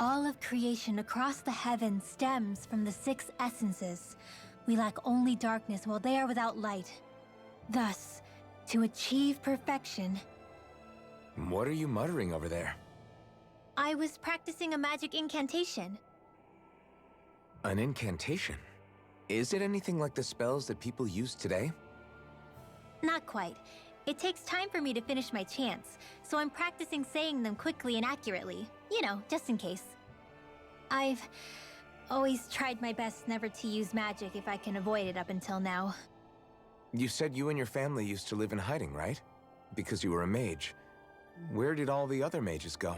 All of creation across the heavens stems from the 6 essences. We lack only darkness while they are without light. Thus, to achieve perfection... What are you muttering over there? I was practicing a magic incantation. An incantation? Is it anything like the spells that people use today? Not quite. It takes time for me to finish my chants, so I'm practicing saying them quickly and accurately. You know, just in case. I've always tried my best never to use magic if I can avoid it up until now. You said you and your family used to live in hiding, right? Because you were a mage. Where did all the other mages go?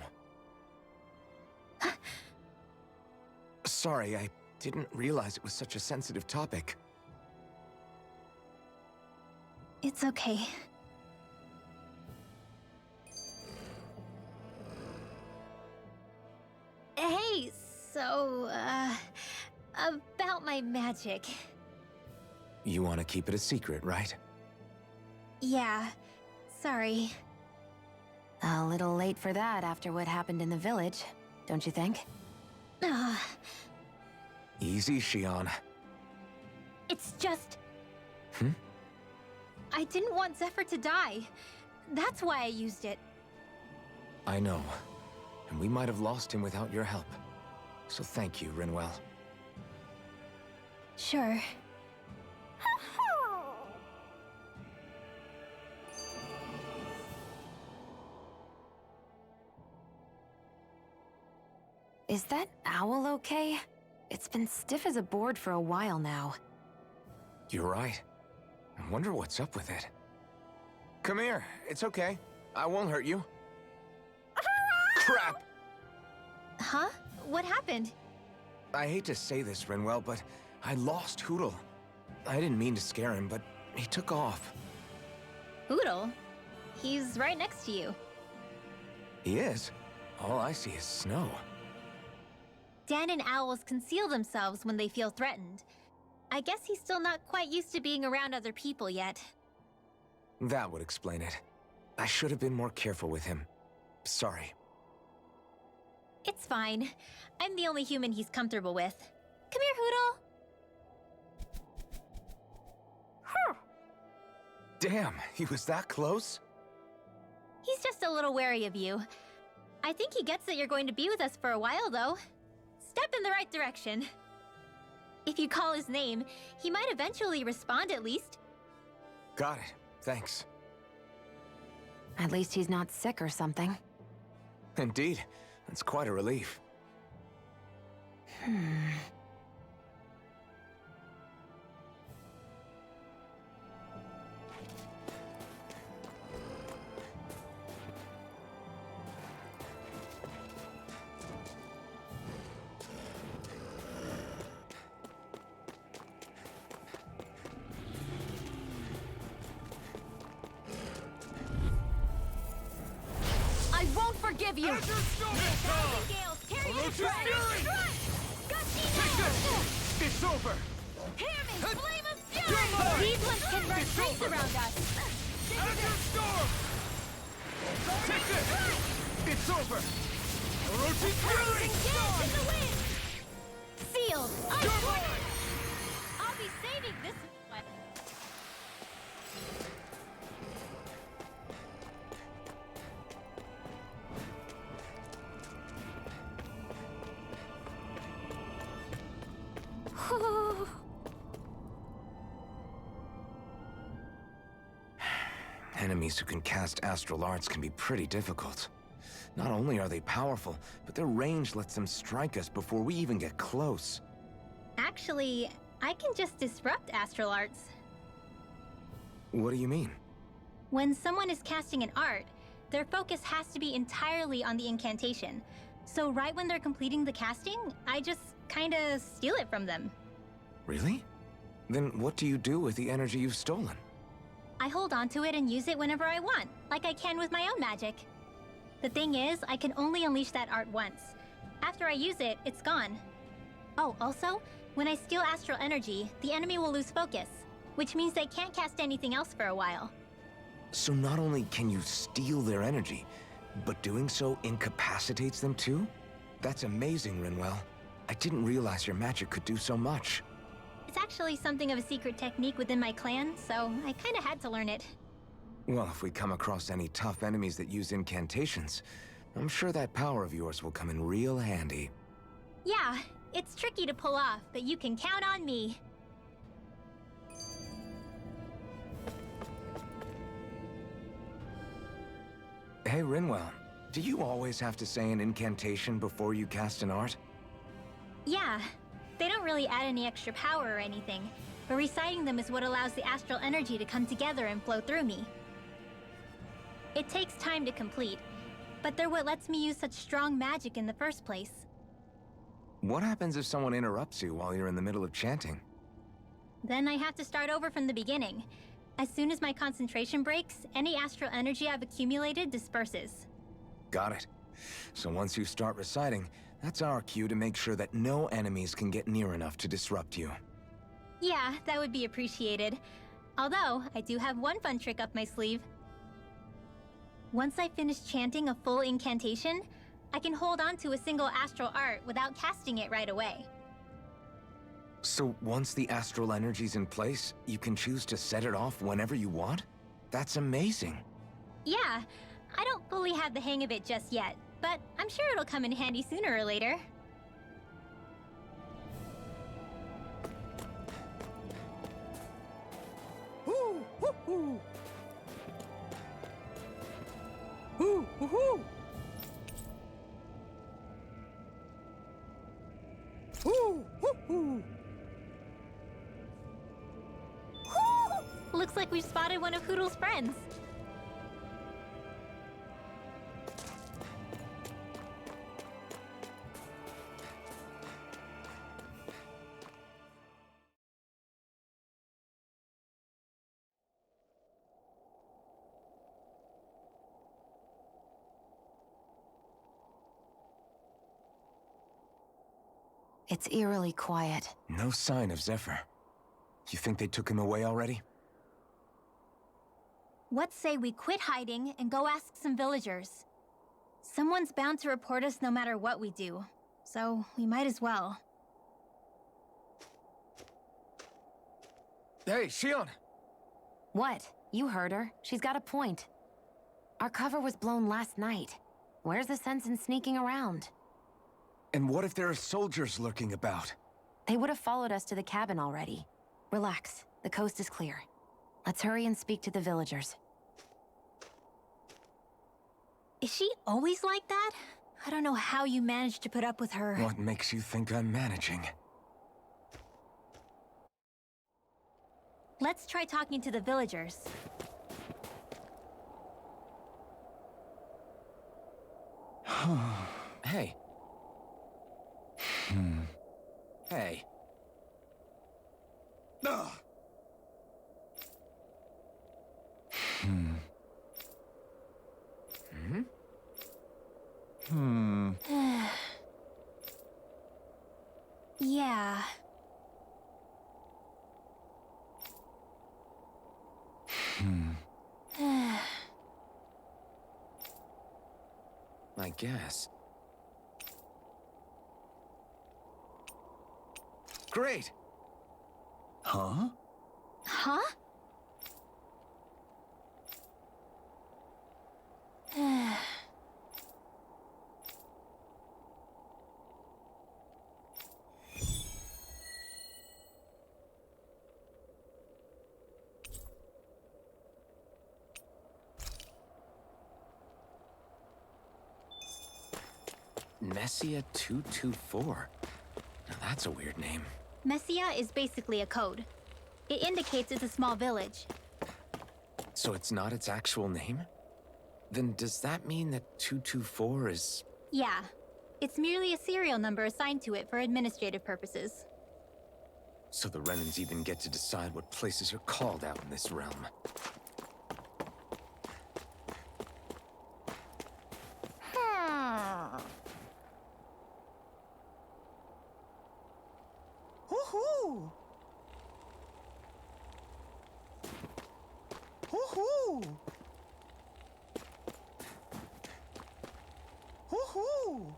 Sorry, I didn't realize it was such a sensitive topic. It's okay. Hey, so, about my magic. You want to keep it a secret, right? Yeah, sorry. A little late for that after what happened in the village, don't you think? Easy, Shion. It's just... Hmm? I didn't want Zephyr to die. That's why I used it. I know. And we might have lost him without your help. So thank you, Rinwell. Sure. Is that owl okay? It's been stiff as a board for a while now. You're right. I wonder what's up with it. Come here. It's okay. I won't hurt you. Crap! Huh? What happened? I hate to say this, Rinwell, but I lost Hootle. I didn't mean to scare him, but he took off. Hootle? He's right next to you. He is? All I see is snow. Dan and owls conceal themselves when they feel threatened. I guess he's still not quite used to being around other people yet. That would explain it. I should have been more careful with him. Sorry. It's fine. I'm the only human he's comfortable with. Come here, Hootle. Damn, he was that close? He's just a little wary of you. I think he gets that you're going to be with us for a while, though. Step in the right direction. If you call his name, he might eventually respond at least. Got it. Thanks. At least he's not sick or something. Indeed. That's quite a relief. I won't forgive you! Gales, carry it Orochi's fury! It's over! Hear me, flame of fury! These ones can burn trees around us! Azure Storm! Take this! It's over! Orochi's fury! Gales in the wind! Sealed! Your boy! I'll be saving this one! Enemies who can cast astral arts can be pretty difficult. Not only are they powerful, but their range lets them strike us before we even get close. Actually, I can just disrupt astral arts. What do you mean? When someone is casting an art, their focus has to be entirely on the incantation. So right when they're completing the casting, I just kinda steal it from them. Really? Then what do you do with the energy you've stolen? I hold onto it and use it whenever I want, like I can with my own magic. The thing is, I can only unleash that art once. After I use it, it's gone. Oh, also, when I steal astral energy, the enemy will lose focus, which means they can't cast anything else for a while. So not only can you steal their energy, but doing so incapacitates them too? That's amazing, Rinwell. I didn't realize your magic could do so much. It's actually something of a secret technique within my clan, so I kinda had to learn it. Well, if we come across any tough enemies that use incantations, I'm sure that power of yours will come in real handy. Yeah, it's tricky to pull off, but you can count on me. Hey, Rinwell, do you always have to say an incantation before you cast an art? Yeah, they don't really add any extra power or anything, but reciting them is what allows the astral energy to come together and flow through me. It takes time to complete, but they're what lets me use such strong magic in the first place. What happens if someone interrupts you while you're in the middle of chanting? Then I have to start over from the beginning. As soon as my concentration breaks, any astral energy I've accumulated disperses. Got it. So once you start reciting, that's our cue to make sure that no enemies can get near enough to disrupt you. Yeah, that would be appreciated. Although, I do have one fun trick up my sleeve. Once I finish chanting a full incantation, I can hold on to a single astral art without casting it right away. So once the astral energy's in place, you can choose to set it off whenever you want? That's amazing. Yeah, I don't fully have the hang of it just yet, but I'm sure it'll come in handy sooner or later. Hoo, hoo, hoo. Hoo, hoo, hoo. Hoo, hoo, hoo. Looks like we've spotted one of Hoodle's friends. It's eerily quiet. No sign of Zephyr. You think they took him away already? What say we quit hiding and go ask some villagers? Someone's bound to report us no matter what we do, so we might as well. Hey, Shion! What? You heard her. She's got a point. Our cover was blown last night. Where's the sense in sneaking around? And what if there are soldiers lurking about? They would have followed us to the cabin already. Relax. The coast is clear. Let's hurry and speak to the villagers. Is she always like that? I don't know how you managed to put up with her. What makes you think I'm managing? Let's try talking to the villagers. Hey. Hey. Ugh. Yeah. I guess. Great! Huh? Huh? Messia 224. Now that's a weird name. Messia is basically a code. It indicates it's a small village. So it's not its actual name? Then does that mean that 224 is... Yeah. It's merely a serial number assigned to it for administrative purposes. So the Renans even get to decide what places are called out in this realm. Hoo-hoo! Hoo-hoo! Hoo-hoo!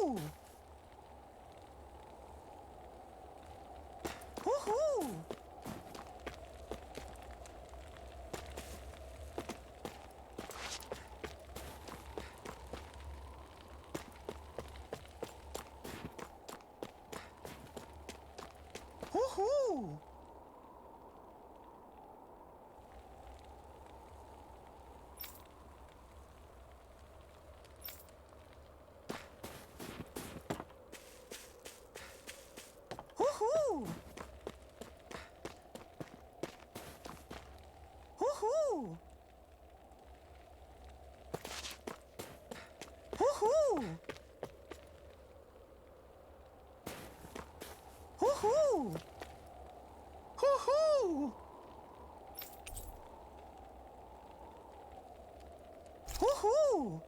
Woohoo! Woohoo! Woohoo! Woohoo! Woohoo! Woohoo! Woohoo! Woohoo!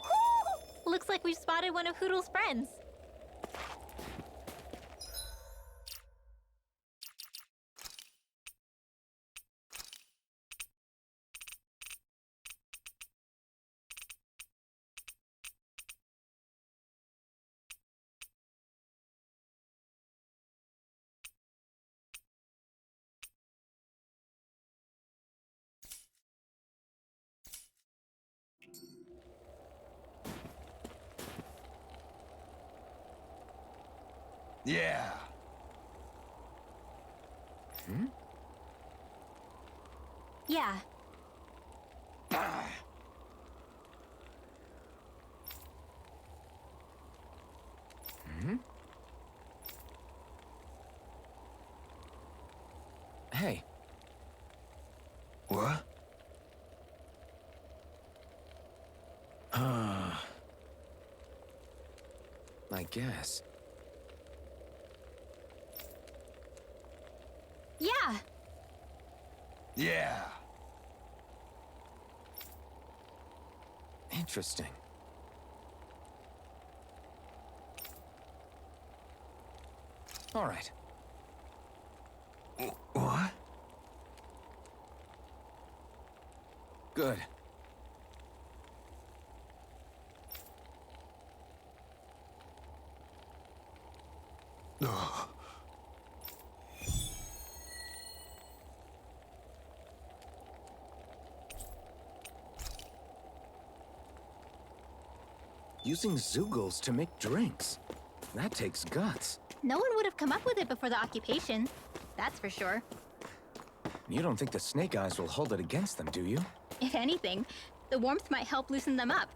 Woohoo! Looks like we've spotted one of Hoodle's friends. Yeah. Yeah. Hey, What? I guess. Yeah. Yeah. Interesting. All right. What? Good. Ugh. Using Zoogles to make drinks. That takes guts. No one would have come up with it before the occupation. That's for sure. You don't think the Snake Eyes will hold it against them, do you? If anything, the warmth might help loosen them up.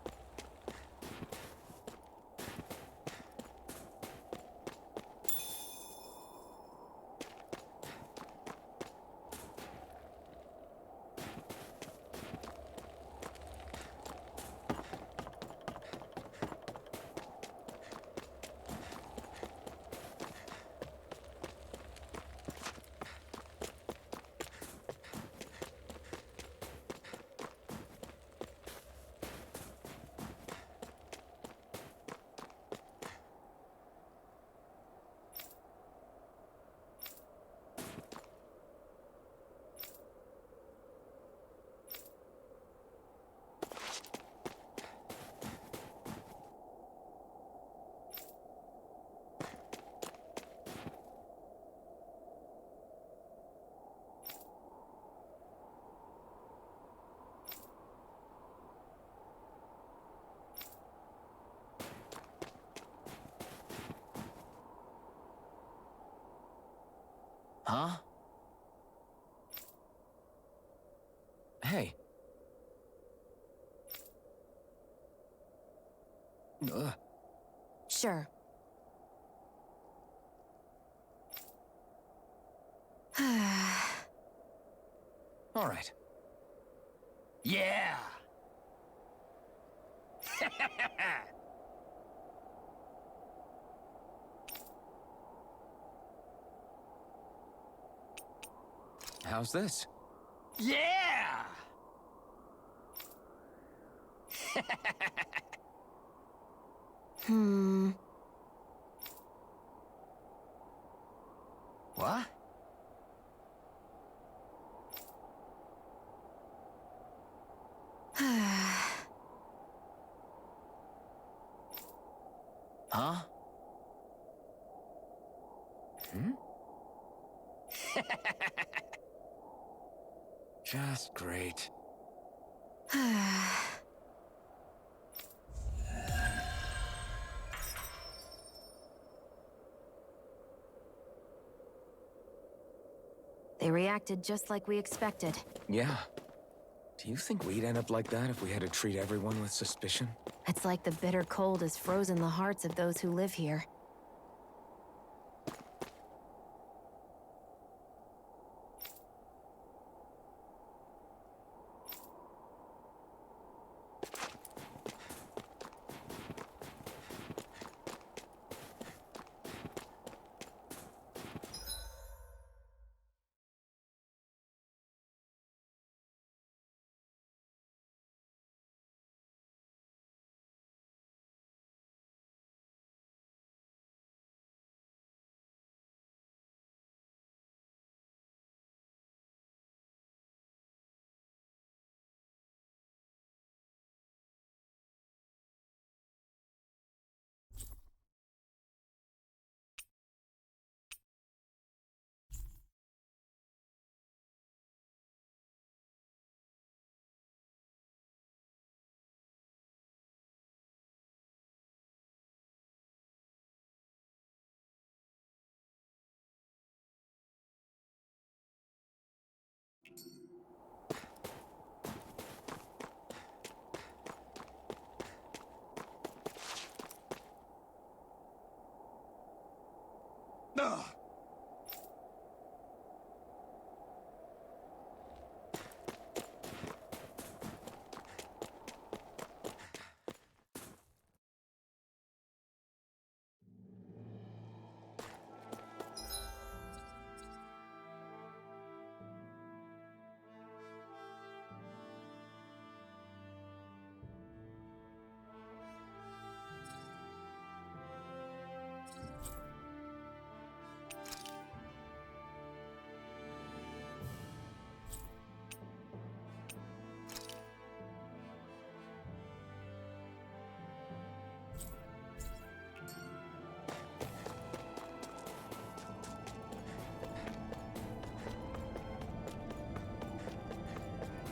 Huh? Hey. Sure. All right. Yeah. How's this? Yeah. What? Huh? Hmm? Just great. They reacted just like we expected. Yeah. Do you think we'd end up like that if we had to treat everyone with suspicion? It's like the bitter cold has frozen the hearts of those who live here. Ugh.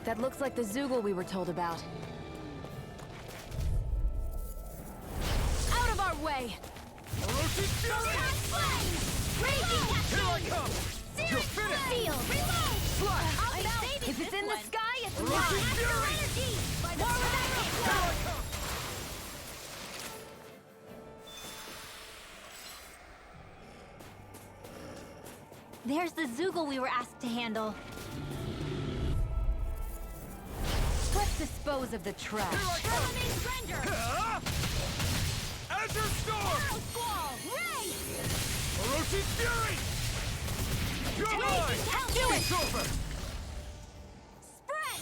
That looks like the Zoogle we were told about. Out of our way! Orochi Fury! Here I come! You're finished! Slash! If it's in the sky, it's Orochi mine! Fury! There's the Zoogle we were asked to handle. Let's dispose of the trash. Azure Storm! Orochi Fury! You're mine! Do it! It's over! Spread!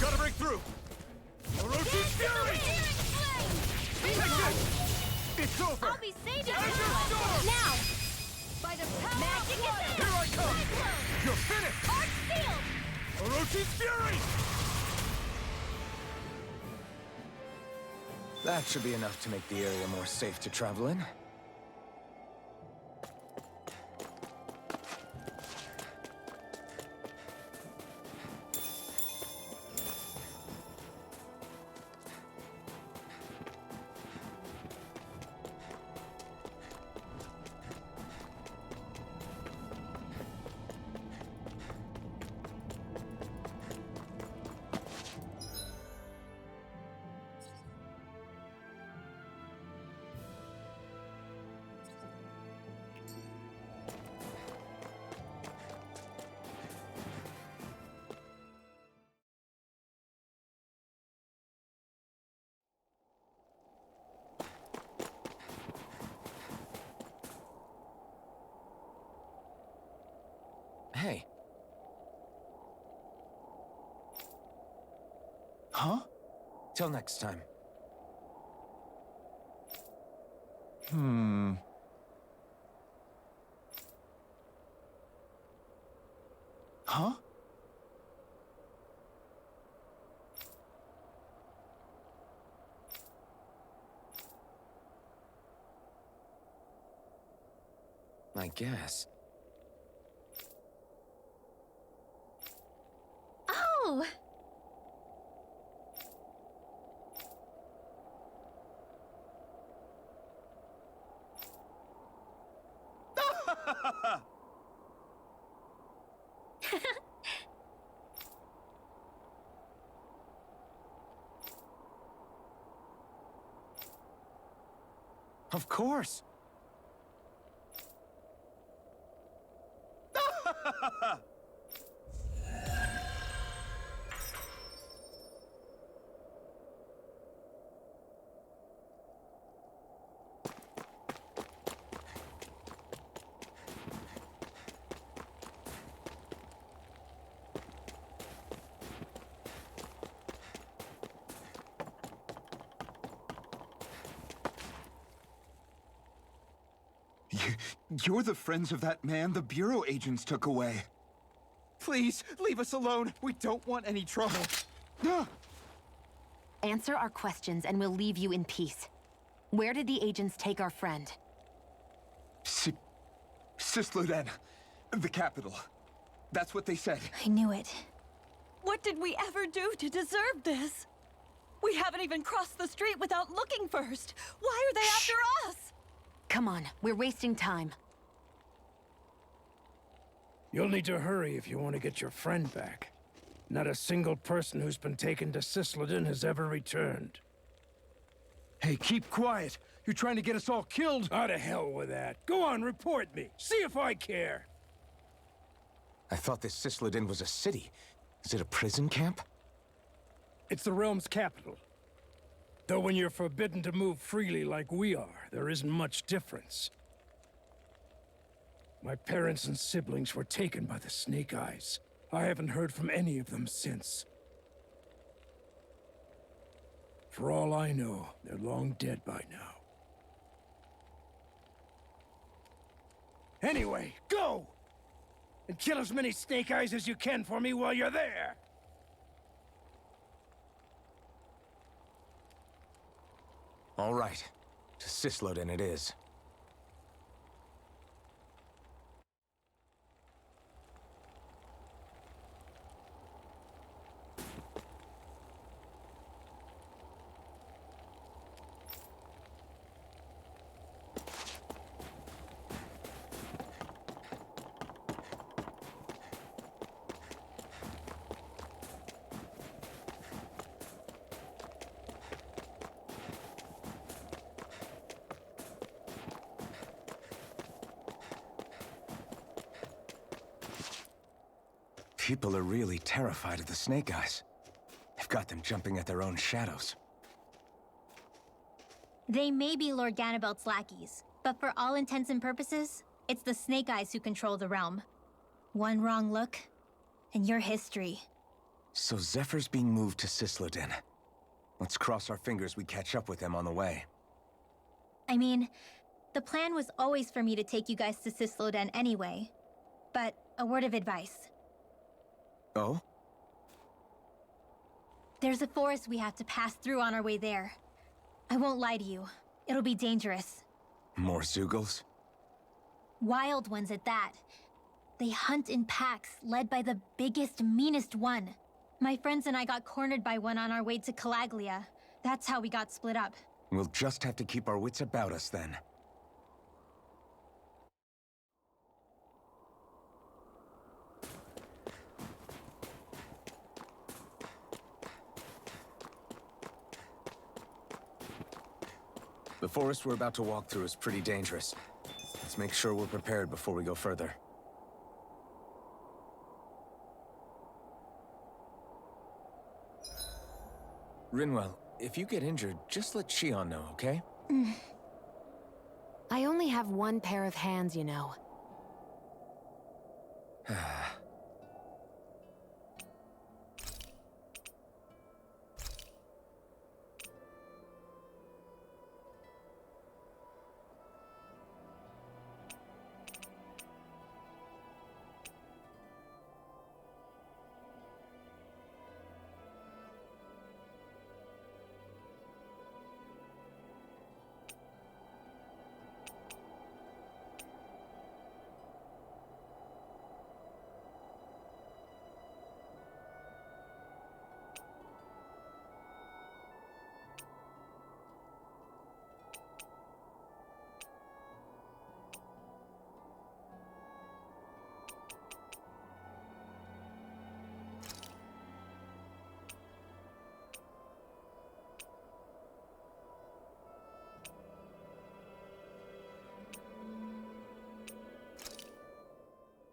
Gotta break through! Orochi Fury! Take this! It's over! I'll be saving Azure you! Storm! Now! By the power Magic of water! Here I come! You're finished! Arc field! Orochi's Fury! That should be enough to make the area more safe to travel in. Hey. Huh? Till next time. Huh? I guess. Oh! Of course! You're the friends of that man the Bureau agents took away. Please, leave us alone. We don't want any trouble. Answer our questions and we'll leave you in peace. Where did the agents take our friend? Cisloden, the capital. That's what they said. I knew it. What did we ever do to deserve this? We haven't even crossed the street without looking first. Why are they after us? Come on, we're wasting time. You'll need to hurry if you want to get your friend back. Not a single person who's been taken to Cisloden has ever returned. Hey, keep quiet. You're trying to get us all killed. Out of hell with that. Go on, report me. See if I care. I thought this Cisloden was a city. Is it a prison camp? It's the realm's capital. Though when you're forbidden to move freely like we are, there isn't much difference. My parents and siblings were taken by the Snake Eyes. I haven't heard from any of them since. For all I know, they're long dead by now. Anyway, go! And kill as many Snake Eyes as you can for me while you're there! All right. To Cisloden it is. People are really terrified of the Snake Eyes. They've got them jumping at their own shadows. They may be Lord Ganabelt's lackeys, but for all intents and purposes, it's the Snake Eyes who control the realm. One wrong look, and your history. So Zephyr's being moved to Cisloden. Let's cross our fingers we catch up with them on the way. I mean, the plan was always for me to take you guys to Cisloden anyway. But a word of advice. Oh? There's a forest we have to pass through on our way there. I won't lie to you. It'll be dangerous. More Zeugles? Wild ones at that. They hunt in packs, led by the biggest, meanest one. My friends and I got cornered by one on our way to Calaglia. That's how we got split up. We'll just have to keep our wits about us then. The forest we're about to walk through is pretty dangerous. Let's make sure we're prepared before we go further. Rinwell, if you get injured, just let Shion know, okay? I only have one pair of hands, you know.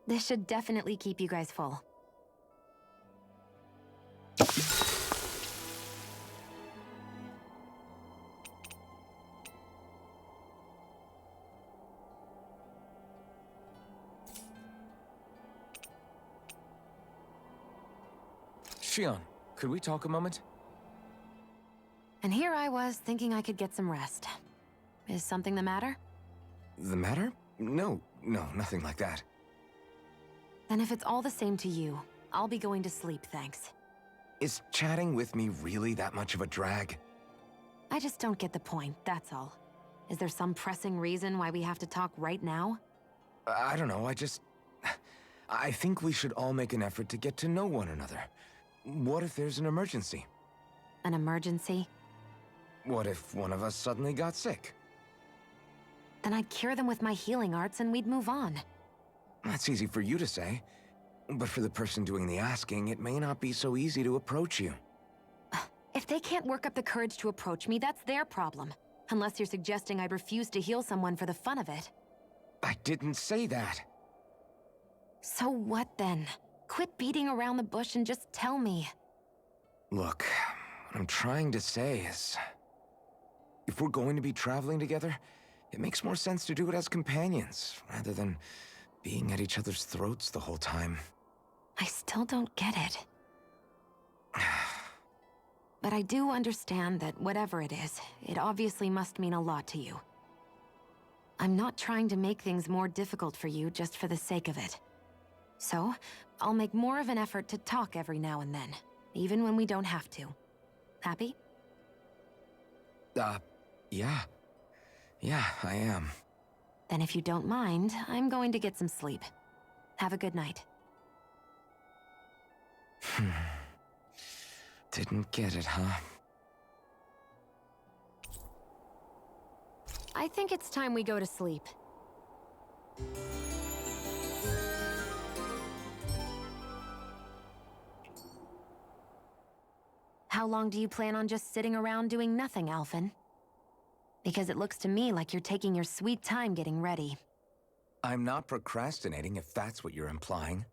This should definitely keep you guys full. Shion, could we talk a moment? And here I was thinking I could get some rest. Is something the matter? The matter? No, nothing like that. Then if it's all the same to you, I'll be going to sleep, thanks. Is chatting with me really that much of a drag? I just don't get the point, that's all. Is there some pressing reason why we have to talk right now? I don't know, I think we should all make an effort to get to know one another. What if there's an emergency? An emergency? What if one of us suddenly got sick? Then I'd cure them with my healing arts and we'd move on. That's easy for you to say. But for the person doing the asking, it may not be so easy to approach you. If they can't work up the courage to approach me, that's their problem. Unless you're suggesting I'd refuse to heal someone for the fun of it. I didn't say that. So what then? Quit beating around the bush and just tell me. Look, what I'm trying to say is... if we're going to be traveling together, it makes more sense to do it as companions, rather than being at each other's throats the whole time. I still don't get it. But I do understand that whatever it is, it obviously must mean a lot to you. I'm not trying to make things more difficult for you just for the sake of it. So, I'll make more of an effort to talk every now and then, even when we don't have to. Happy? Yeah. Yeah, I am. Then if you don't mind, I'm going to get some sleep. Have a good night. Didn't get it, huh? I think it's time we go to sleep. How long do you plan on just sitting around doing nothing, Alphen? Because it looks to me like you're taking your sweet time getting ready. I'm not procrastinating, if that's what you're implying.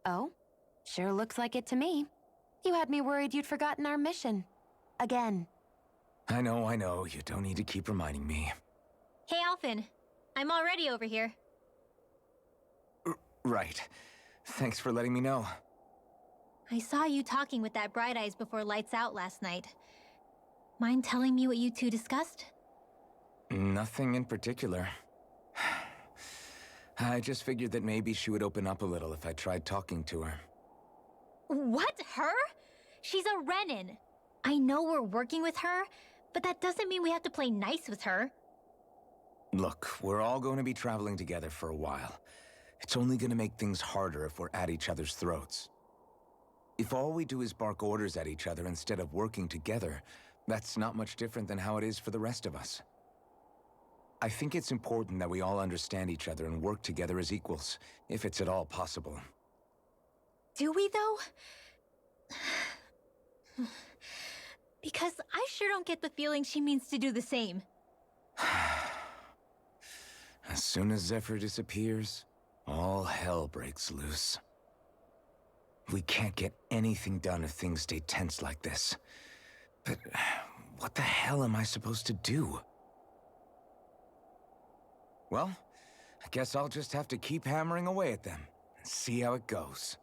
Oh? Sure looks like it to me. You had me worried you'd forgotten our mission. Again. I know. You don't need to keep reminding me. Hey, Alphen. I'm already over here. Right. Thanks for letting me know. I saw you talking with that Bright Eyes before lights out last night. Mind telling me what you two discussed? Nothing in particular. I just figured that maybe she would open up a little if I tried talking to her. What? Her? She's a Renin. I know we're working with her, but that doesn't mean we have to play nice with her. Look, we're all going to be traveling together for a while. It's only going to make things harder if we're at each other's throats. If all we do is bark orders at each other instead of working together, that's not much different than how it is for the rest of us. I think it's important that we all understand each other and work together as equals, if it's at all possible. Do we, though? Because I sure don't get the feeling she means to do the same. As soon as Zephyr disappears, all hell breaks loose. We can't get anything done if things stay tense like this. But what the hell am I supposed to do? Well, I guess I'll just have to keep hammering away at them and see how it goes.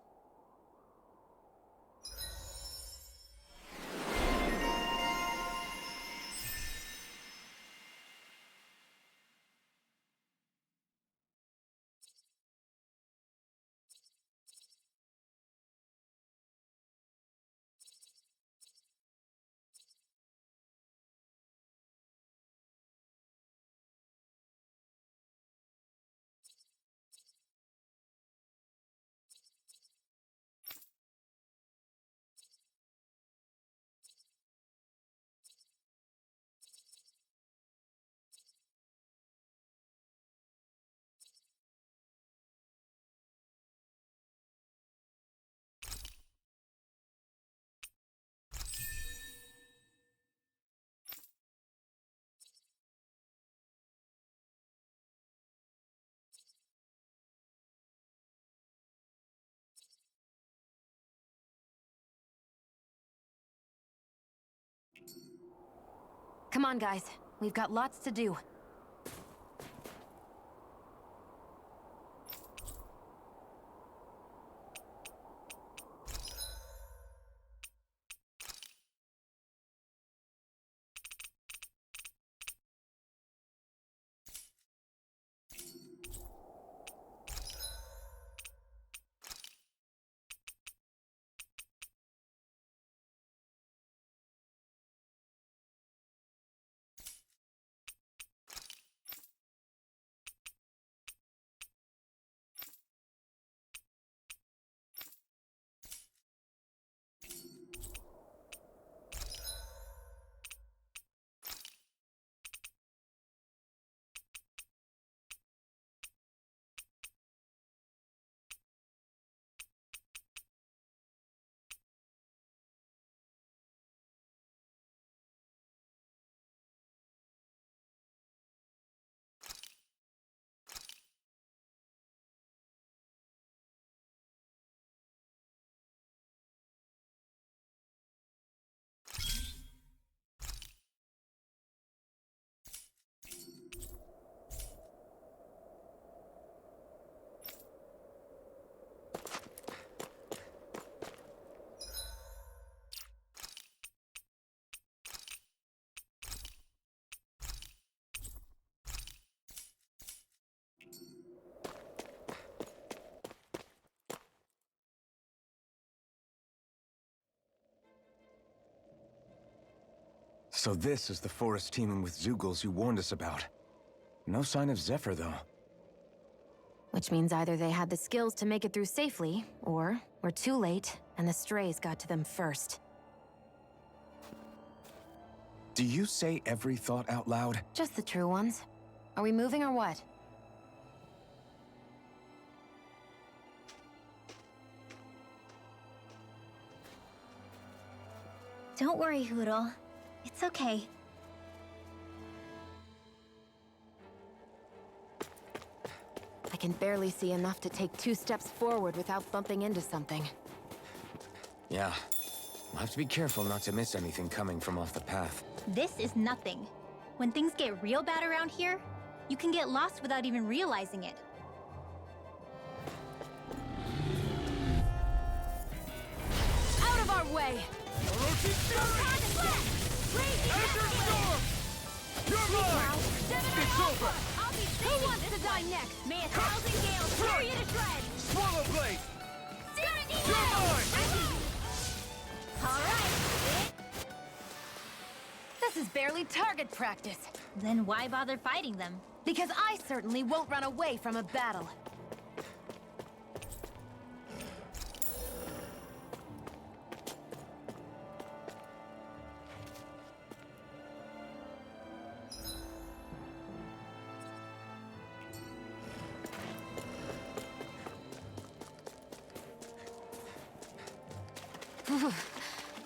Come on, guys. We've got lots to do. So this is the forest teeming with Zeugles you warned us about. No sign of Zephyr, though. Which means either they had the skills to make it through safely, or we're too late, and the strays got to them first. Do you say every thought out loud? Just the true ones. Are we moving or what? Don't worry, Hoodle. It's okay. I can barely see enough to take 2 steps forward without bumping into something. Yeah. We'll have to be careful not to miss anything coming from off the path. This is nothing. When things get real bad around here, you can get lost without even realizing it. Out of our way! It's over! Who wants to die next? May 1,000 gales tear you to shreds! Swallow blade! You're mine! Alright! This is barely target practice. Then why bother fighting them? Because I certainly won't run away from a battle.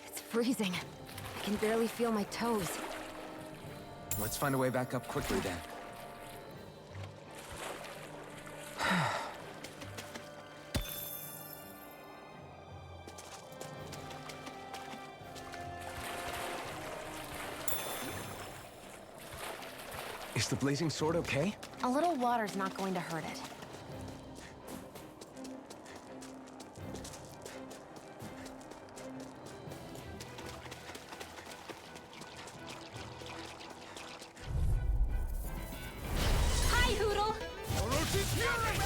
It's freezing. I can barely feel my toes. Let's find a way back up quickly, then. Is the blazing sword okay? A little water's not going to hurt it. Hi, Hoodle! Orochi's fury!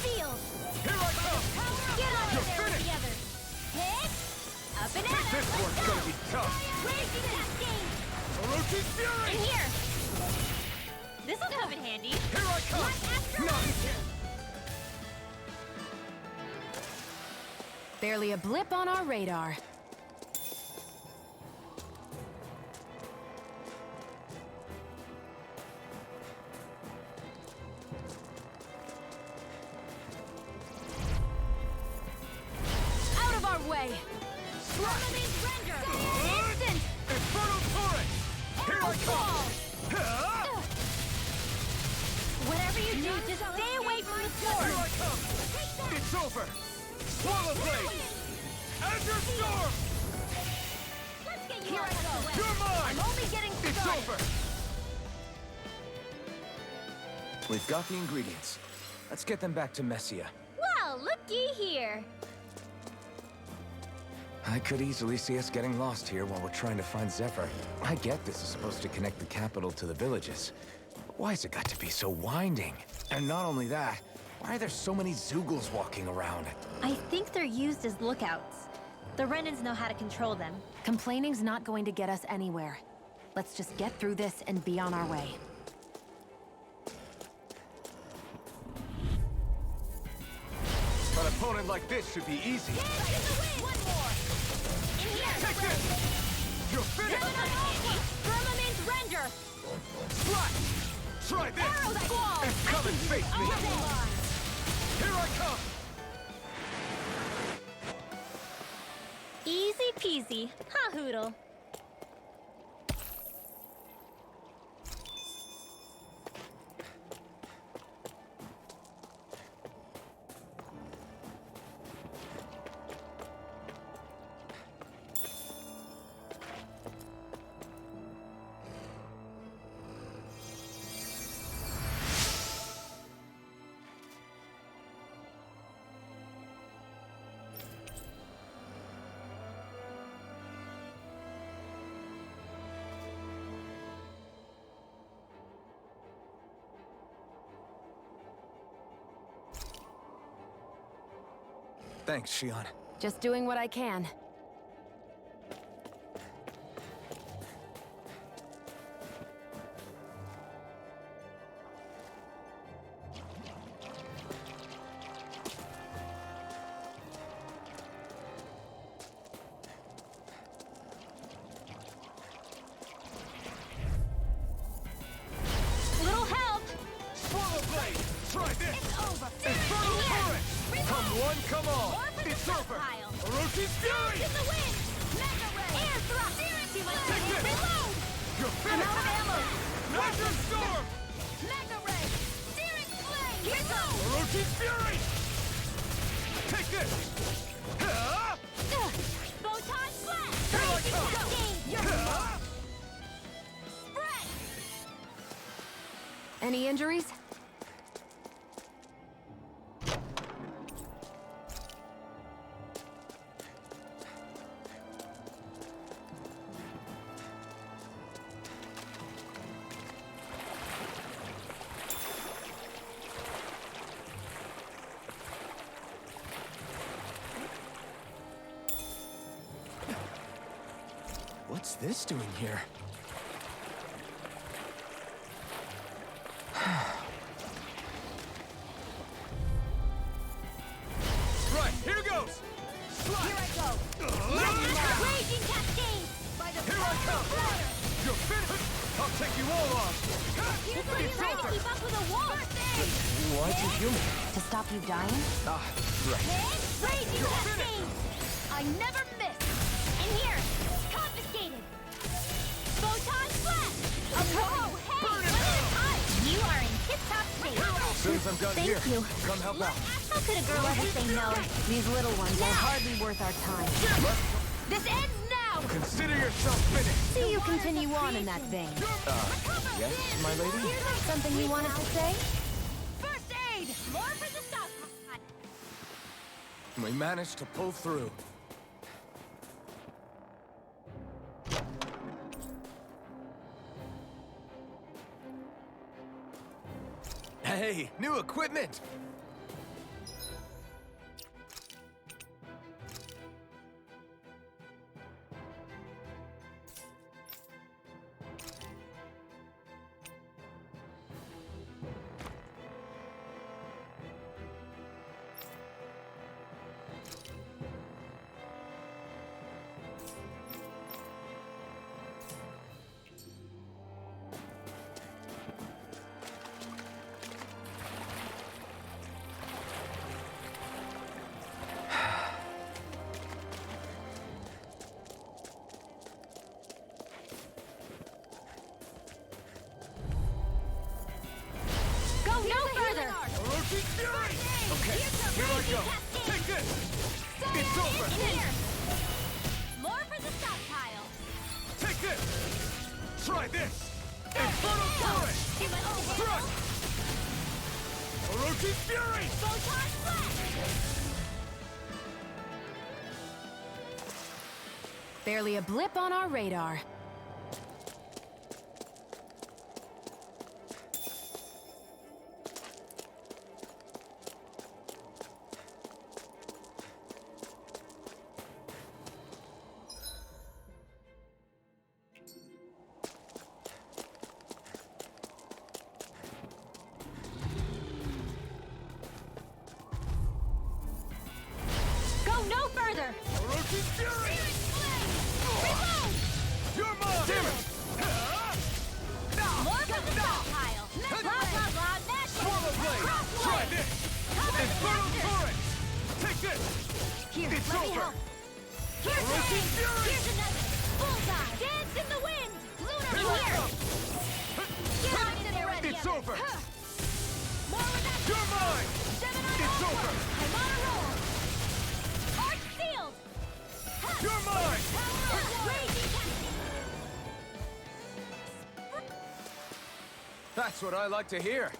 Seal! Here I come! Get on You're there finished! together! Hit! Up and at 'em! This one's gonna be tough! Raging cascade! Orochi's In fury! here! This'll come in handy! Here I come! After Nice! Barely a blip on our radar. Out of our way! Instant! Infernal torrent! Here I come! Whatever you do, just stay away from the Here sword! I come! It's over! Swallow blade! Azure storm! Here I go. You're mine! I'm only getting It's started. over! We've got the ingredients. Let's get them back to Messia. Well, looky here. I could easily see us getting lost here while we're trying to find Zephyr. I get this is supposed to connect the capital to the villages. But why's it got to be so winding? And not only that, why are there so many Zoogles walking around? I think they're used as lookouts. The Renans know how to control them. Complaining's not going to get us anywhere. Let's just get through this and be on our way. An opponent like this should be easy. One more. In here. Take this! You're finished! Firmament render. Slash! Try this! Arrows fall. And come and face me! Here I come! Easy peasy. Ha hoodle. Thanks, Shion. Just doing what I can. Little help! Swallow blade! Try this! It's over. Infernal torrent! Come one, come all! More for the It's stock over! pile. Orochi's fury! In the wind. Mega ray. Air thrust. Take this! Reload. You're I'm out of finished! ammo. Nitro storm! Mega ray. Searing flame. Here goes. Orochi's fury! Take this! Ah! Photon blast. Here I come! Cascade. You're Ah! spread. Any injuries? What's this doing here? Right, here goes! Slide! Here I go. Raging cascade! By the Here I come! You're finished! I'll take you all on! Here's what you're trying to keep up with a wall! Why'd you heal me? To stop you dying? Ah, right. Raging cascade! I never miss. And here, confiscated! Photon flash! Whoa, Hey, one at a time! You are in tip-top shape! As soon as I'm done Thank here, you. come help out. How could a girl ever say no? These little ones are hardly worth our time. This ends now. Consider yourself finished! See you continue on in that vein. Yes, my lady? Something you wanted to say? First aid. More for the stock. We managed to pull through. Hey, new equipment! Okay, here I go. Take this! It's over! In here! More for the stockpile! it! Try this! Infernal Torrent! Thrust! Orochi's Fury! Photon Flash! Barely a blip on our radar. Go no further! Orochi's Fury! Reload! You're mine! Damn it! More from the stockpile! Blah, blah, blah, mash it! Swallow Blade! Try this! Infernal Torrent! Take this! Here, It's let me over. help. Here's Orochi's a Fury! Here's another! Bullseye! Dance in the wind! Lunar Here I here! come! Get on in there, ready! It's over! More with that! You're mine! Gemini It's Aqua! over! I'm on a roll! Arch sealed! You're mine! Raging cascade! That's what I like to hear.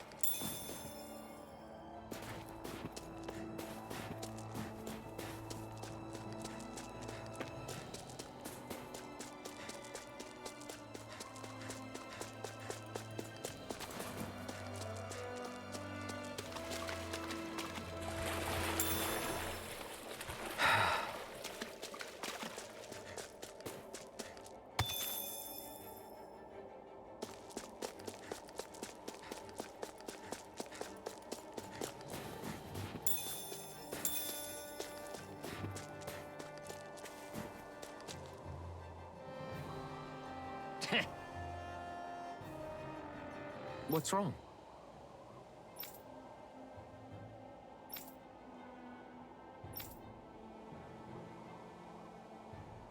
What's wrong?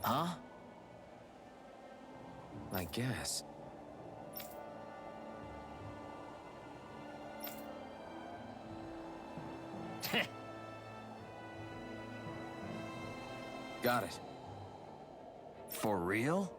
Huh? I guess. Got it. For real?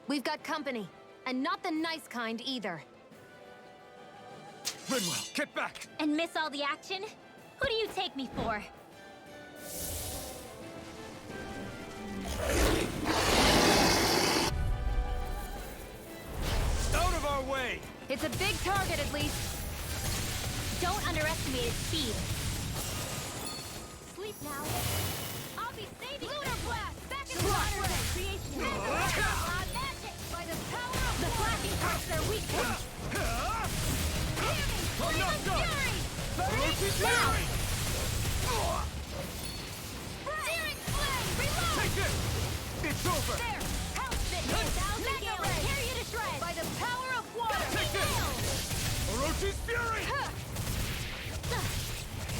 We've got company, and not the nice kind either. Rinwell, get back! And miss all the action? Who do you take me for? Out of our way! It's a big target, at least. Don't underestimate its speed. Sleep now. I'll be saving Lunar Blast! Back in the water of creation! Magic! By the power of the flashing parts their weak point! I'm not done! Orochi's Fury! Searing Flame! Reload! Take it! It's over! There! House it! 1,000 gales! Tear you to shreds! By the power of water! Take it! Orochi's Fury!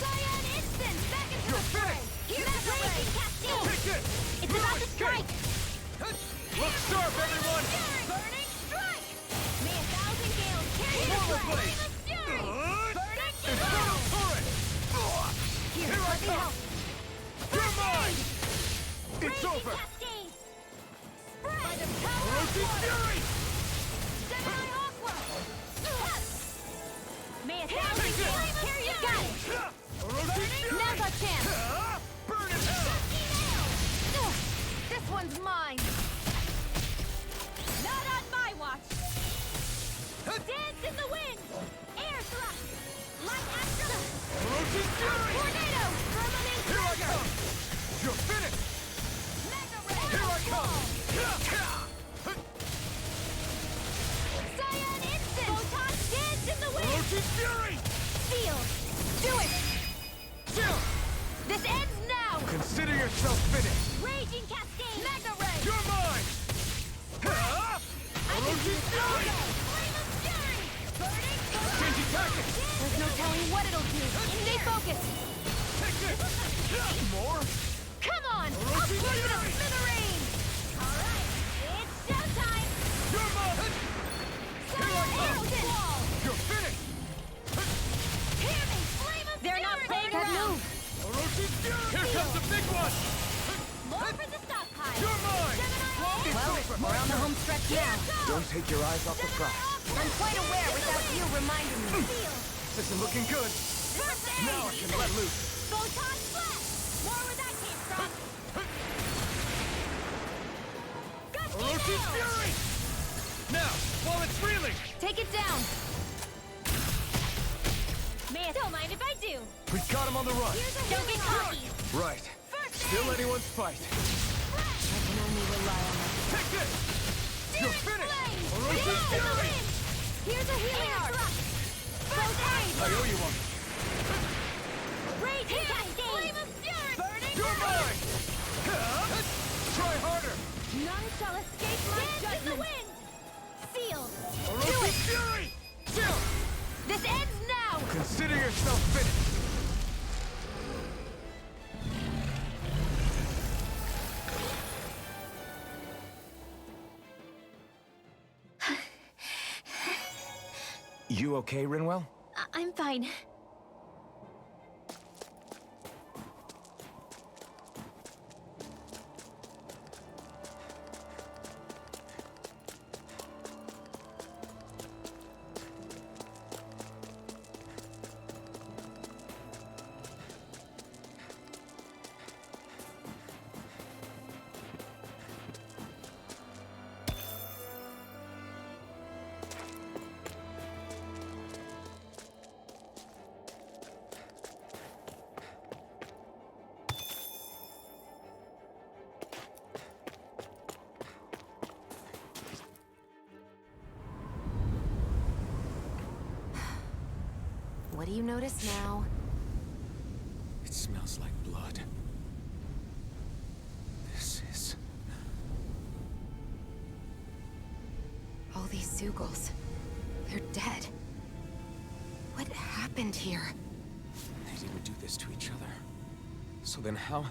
Cyan Instant! Back into You're the fray! finished! Here's the raging cascade! Take it! It's about to strike! Look sharp, everyone! Burning strike! May 1,000 gales carry you to Roller shreds! blade! The fury! Burning Infernal Torrent! Here, Here I let me come! help! You're mine! It's Raging over! cascade! Spray! By the power of Orochi's water! Fury! Gemini Aqua! May 1,000 Take it! gales carry you! Got it! Orochi's Fury! Now's our chance! Burn in hell! This one's mine! Not on my watch! Dance in the wind! Air thrust! Light astral! Orochi's Fury! Tornado! Firmament Here I trigger! come! You're finished! Here I come! Cyan Instant! Photon Dance in the wind! Orochi's Fury! Sealed! Do it! Chill! This ends now! Consider yourself finished! Raging Cascade! Mega Ray! You're mine! Orochi's Fury! Flame of Fury! Burning! Changing tactics! There's no telling what it'll do! Stay focused! Take this! More! Come on! I'll Orochi's put you to Fury! smithereens! Alright, it's showtime! You're mine! Here I come! Wall! You're finished! Hear me! Flame of They're not playing around! Orochi's Fury! Here comes the big one! More for the stockpile! You're mine! Well, we're on the home stretch now. Don't take your eyes off the prize. I'm quite aware without you reminding me. This is looking good! Now I can let loose! Photon Flash! More where that came from! Orochi's Fury! Now, while it's reeling! Take it down! Don't mind if I do! We've got him on the run! Don't get cocky! Right. Still anyone's fight. I can only rely on my Take this! You're finished! flame! Orochi's Fury! Here's a healing arc! First aid! I owe you one. Raging Cascade! Flame of Fury! Burning! You're mine! Try harder! None shall escape my judgment! In the wind! Sealed! Orochi's Fury! Chill! This ends now! Consider yourself finished! You okay, Rinwell? I'm fine. What do you notice now? It smells like blood. This is... All these Zeugles. They're dead. What happened here? They didn't do this to each other. So then how...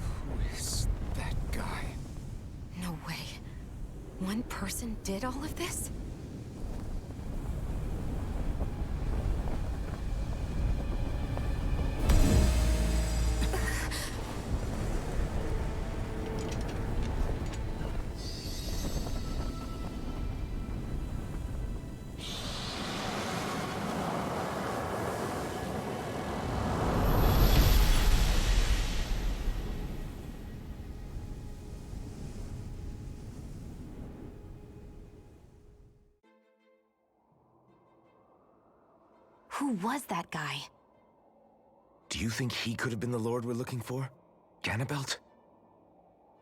Who is that guy? No way. One person did all of this? Who was that guy? Do you think he could have been the Lord we're looking for? Ganabelt?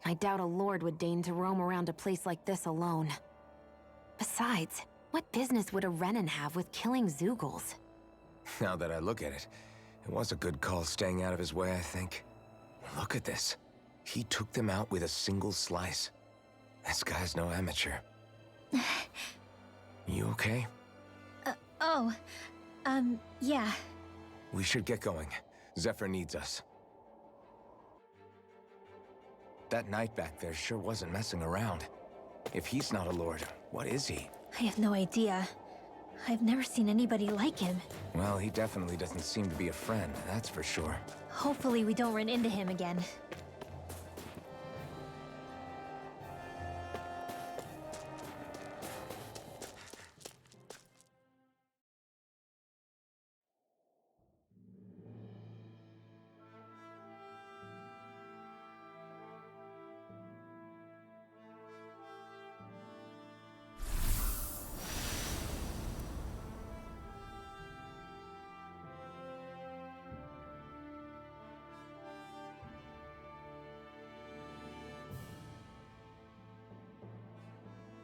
I doubt a lord would deign to roam around a place like this alone. Besides, what business would a Renin have with killing Zeugles? Now that I look at it, it was a good call staying out of his way, I think. Look at this. He took them out with a single slice. This guy's no amateur. You okay? Yeah. We should get going. Zephyr needs us. That knight back there sure wasn't messing around. If he's not a lord, what is he? I have no idea. I've never seen anybody like him. Well, he definitely doesn't seem to be a friend, that's for sure. Hopefully we don't run into him again.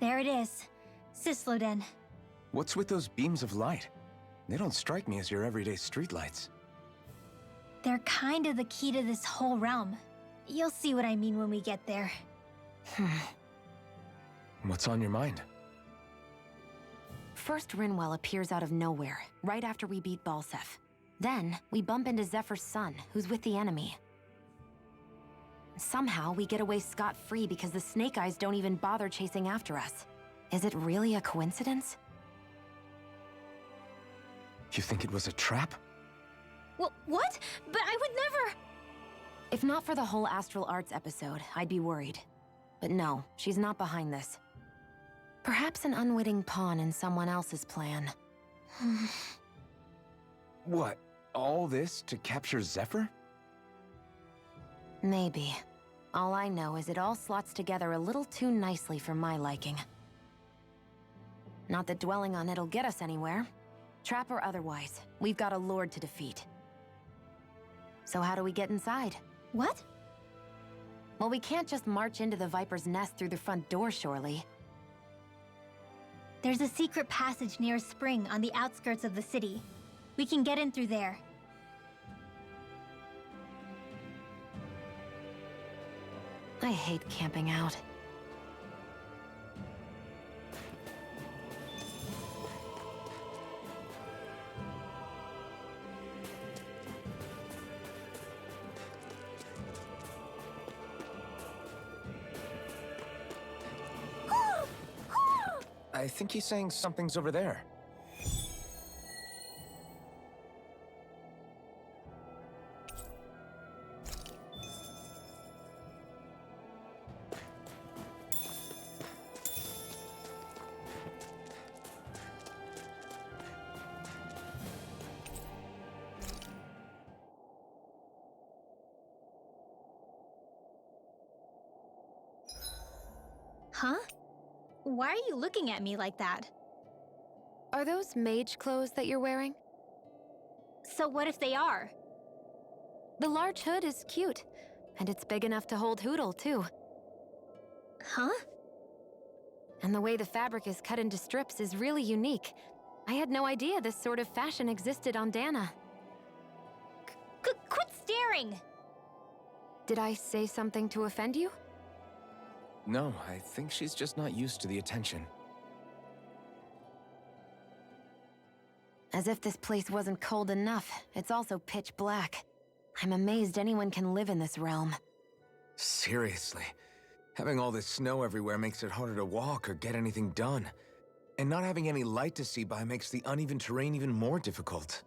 There it is. Sisloden. What's with those beams of light? They don't strike me as your everyday streetlights. They're kind of the key to this whole realm. You'll see what I mean when we get there. What's on your mind? First, Rinwell appears out of nowhere, right after we beat Balsef. Then, we bump into Zephyr's son, who's with the enemy. Somehow, we get away scot-free because the Snake Eyes don't even bother chasing after us. Is it really a coincidence? You think it was a trap? What? But I would never... If not for the whole Astral Arts episode, I'd be worried. But no, she's not behind this. Perhaps an unwitting pawn in someone else's plan. What? All this to capture Zephyr? Maybe. All I know is it all slots together a little too nicely for my liking. Not that dwelling on it'll get us anywhere. Trap or otherwise, we've got a lord to defeat. So how do we get inside? What? Well, we can't just march into the Viper's nest through the front door, surely. There's a secret passage near a spring on the outskirts of the city. We can get in through there. I hate camping out. I think he's saying something's over there. Huh? Why are you looking at me like that? Are those mage clothes that you're wearing? So what if they are? The large hood is cute, and it's big enough to hold Hootle, too. Huh? And the way the fabric is cut into strips is really unique. I had no idea this sort of fashion existed on Dana. Quit staring! Did I say something to offend you? No, I think she's just not used to the attention. As if this place wasn't cold enough, it's also pitch black. I'm amazed anyone can live in this realm. Seriously. Having all this snow everywhere makes it harder to walk or get anything done. And not having any light to see by makes the uneven terrain even more difficult.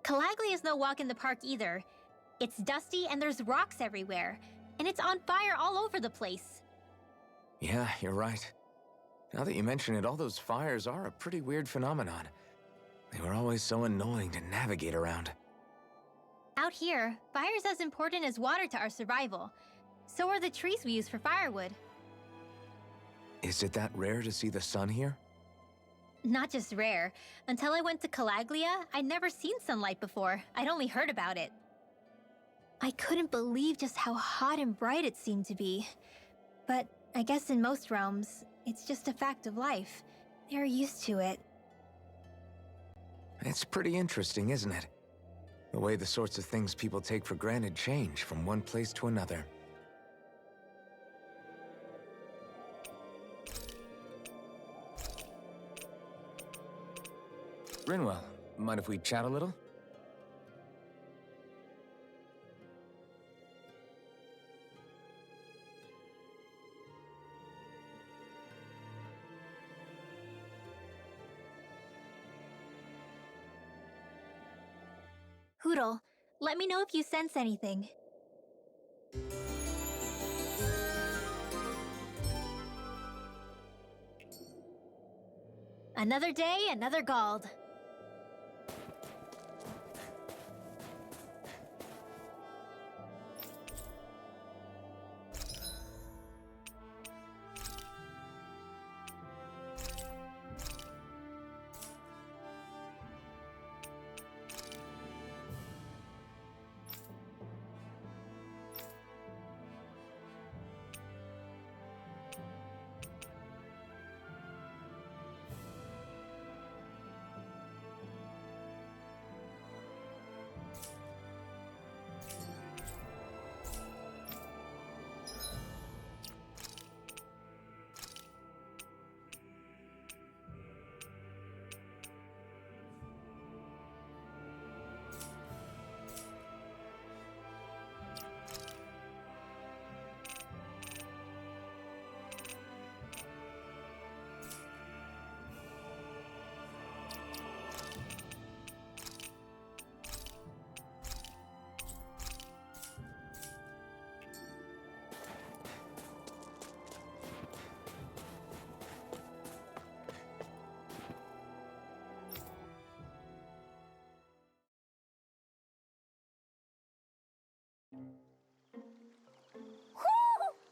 Calaglia is no walk in the park either. It's dusty and there's rocks everywhere. And it's on fire all over the place. Yeah, you're right. Now that you mention it, all those fires are a pretty weird phenomenon. They were always so annoying to navigate around. Out here, fire's as important as water to our survival. So are the trees we use for firewood. Is it that rare to see the sun here? Not just rare. Until I went to Calaglia, I'd never seen sunlight before. I'd only heard about it. I couldn't believe just how hot and bright it seemed to be. But I guess in most realms, it's just a fact of life. They're used to it. It's pretty interesting, isn't it? The way the sorts of things people take for granted change from one place to another. Rinwell, mind if we chat a little? Hootle, let me know if you sense anything. Another day, another Gald.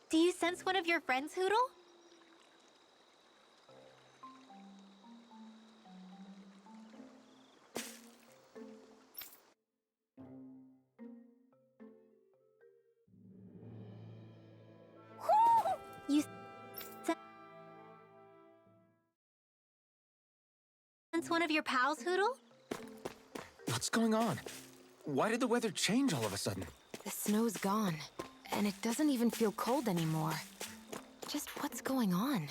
Do you sense one of your friends, Hoodle? You sense one of your pals, Hoodle? What's going on? Why did the weather change all of a sudden? The snow's gone, and it doesn't even feel cold anymore. Just what's going on?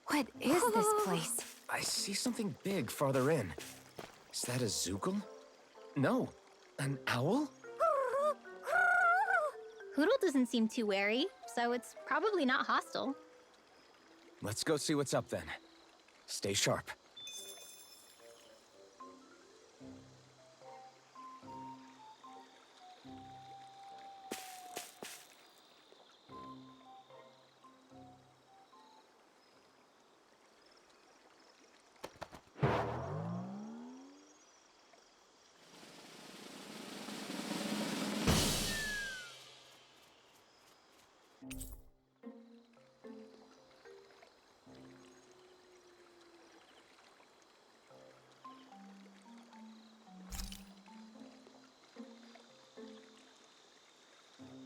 What is this place? I see something big farther in. Is that a Zoogle? No, an owl? Hoodle doesn't seem too wary, so it's probably not hostile. Let's go see what's up then. Stay sharp.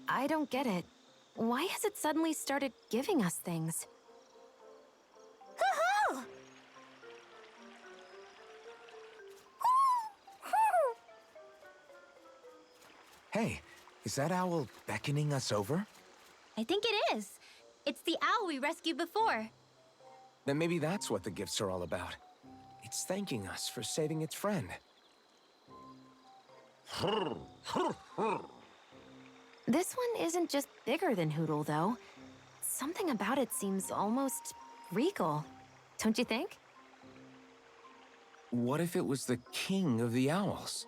I don't get it. Why has it suddenly started giving us things? Hey, is that owl beckoning us over? I think it is. It's the owl we rescued before. Then maybe that's what the gifts are all about. It's thanking us for saving its friend. This one isn't just bigger than Hoodle, though. Something about it seems almost regal. Don't you think? What if it was the king of the owls?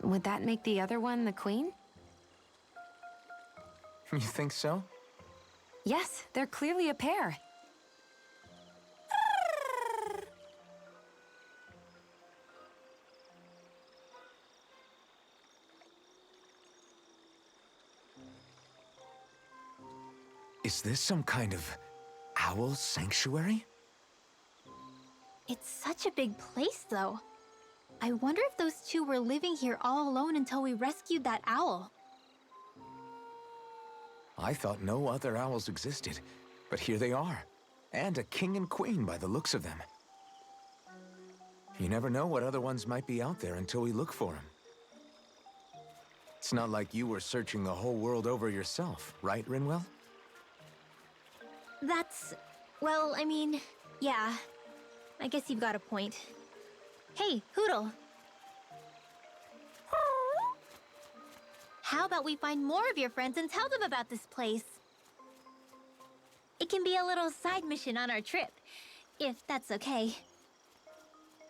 Would that make the other one the queen? You think so? Yes, they're clearly a pair. Is this some kind of owl sanctuary? It's such a big place, though. I wonder if those two were living here all alone until we rescued that owl. I thought no other owls existed, but here they are. And a king and queen by the looks of them. You never know what other ones might be out there until we look for them. It's not like you were searching the whole world over yourself, right, Rinwell? Well, I mean, yeah. I guess you've got a point. Hey, Hoodle. How about we find more of your friends and tell them about this place? It can be a little side mission on our trip, if that's okay.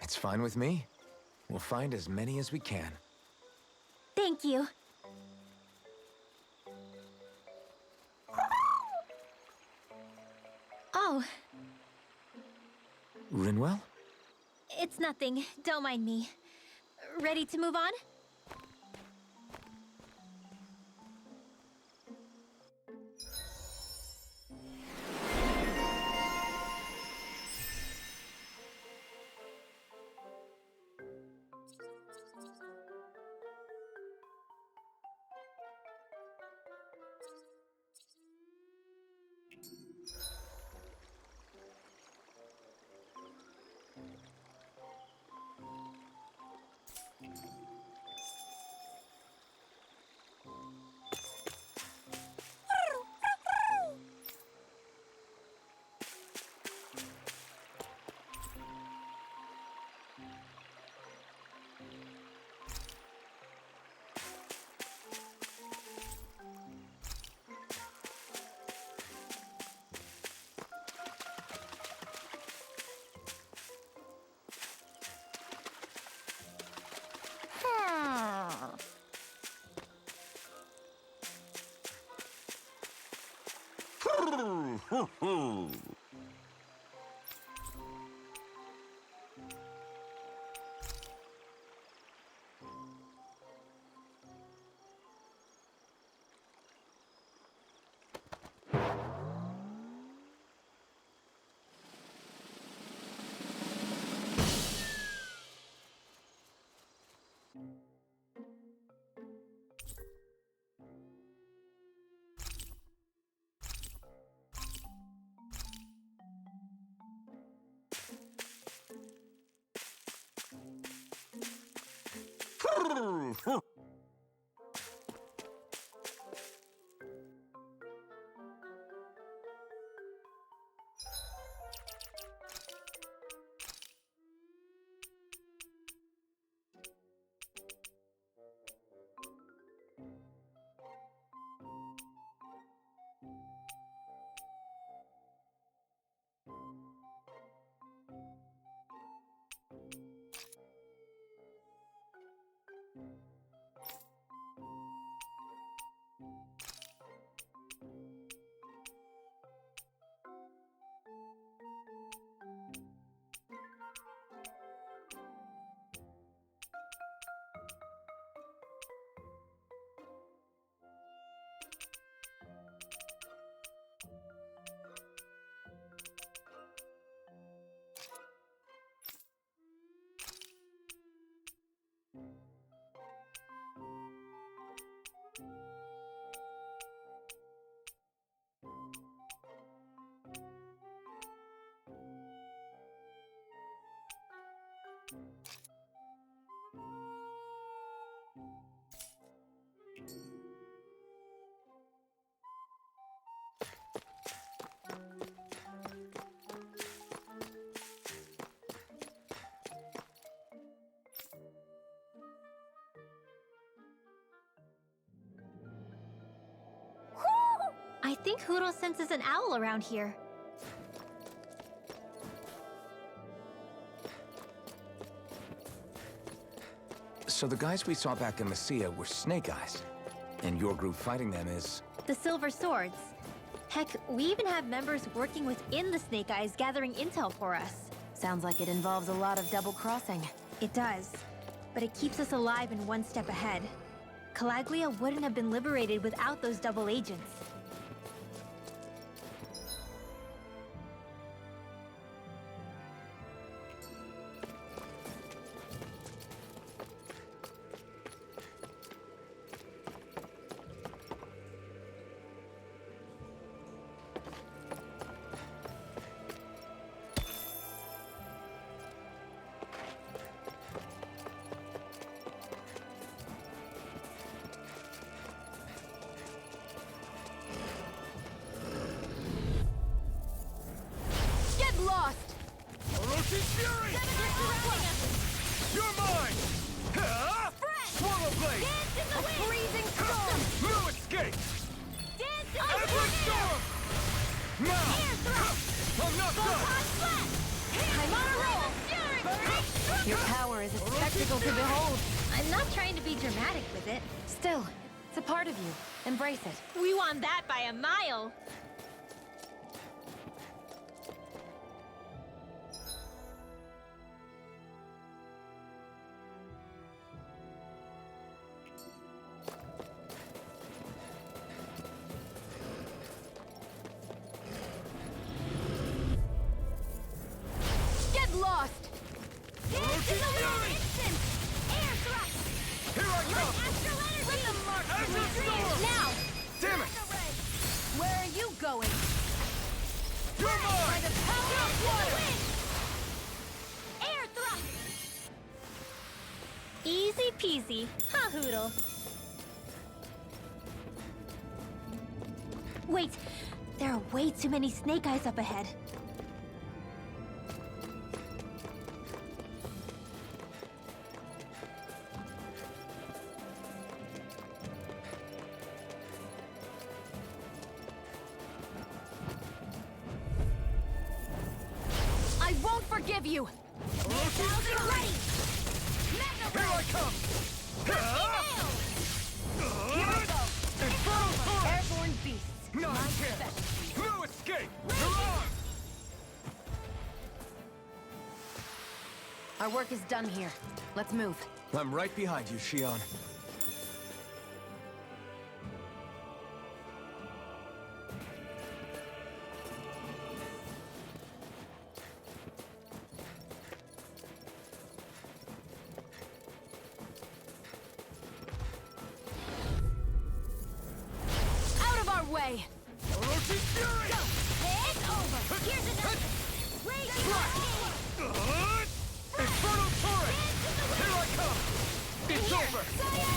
It's fine with me. We'll find as many as we can. Thank you. Oh, Rinwell? it's nothing. Don't mind me. Ready to move on? I think Hoodle senses an owl around here. So the guys we saw back in Messia were Snake Eyes, and your group fighting them is... The Silver Swords. Heck, we even have members working within the Snake Eyes gathering intel for us. Sounds like it involves a lot of double-crossing. It does, but it keeps us alive and one step ahead. Calaglia wouldn't have been liberated without those double agents. You're mine! Ha! Swallow blade! Dance in the wind! Freezing storm! No escape! Dance in the Every wind! storm! Now! Air thrust! I'm not Photon done! flash! I'm on a roll! Your power is a spectacle to behold. I'm not trying to be dramatic with it. Still, it's a part of you. Embrace it. We won that by a mile. Lost! Dance in the wind! Instant! Air thrust! Here I come! Astral energy! Rhythm mark! Azure storm! Now! Damn it! Where are you going? You're By mine! the power of In the water! wind! Air thrust! Easy peasy, huh, Hoodle? Wait, there are way too many Snake Eyes up ahead. I won't forgive you! Thousand ready! Here I come! Infernal torrent! Airborne beasts. Not a chance! No escape! You're on! Our work is done here. Let's move. I'm right behind you, Shion. Out of our way! Orochi Fury! Go! It's over! Here's another! Raging Hurricane! Infernal torrent! Dance in the wind! Here I come! It's Here! over! Fire!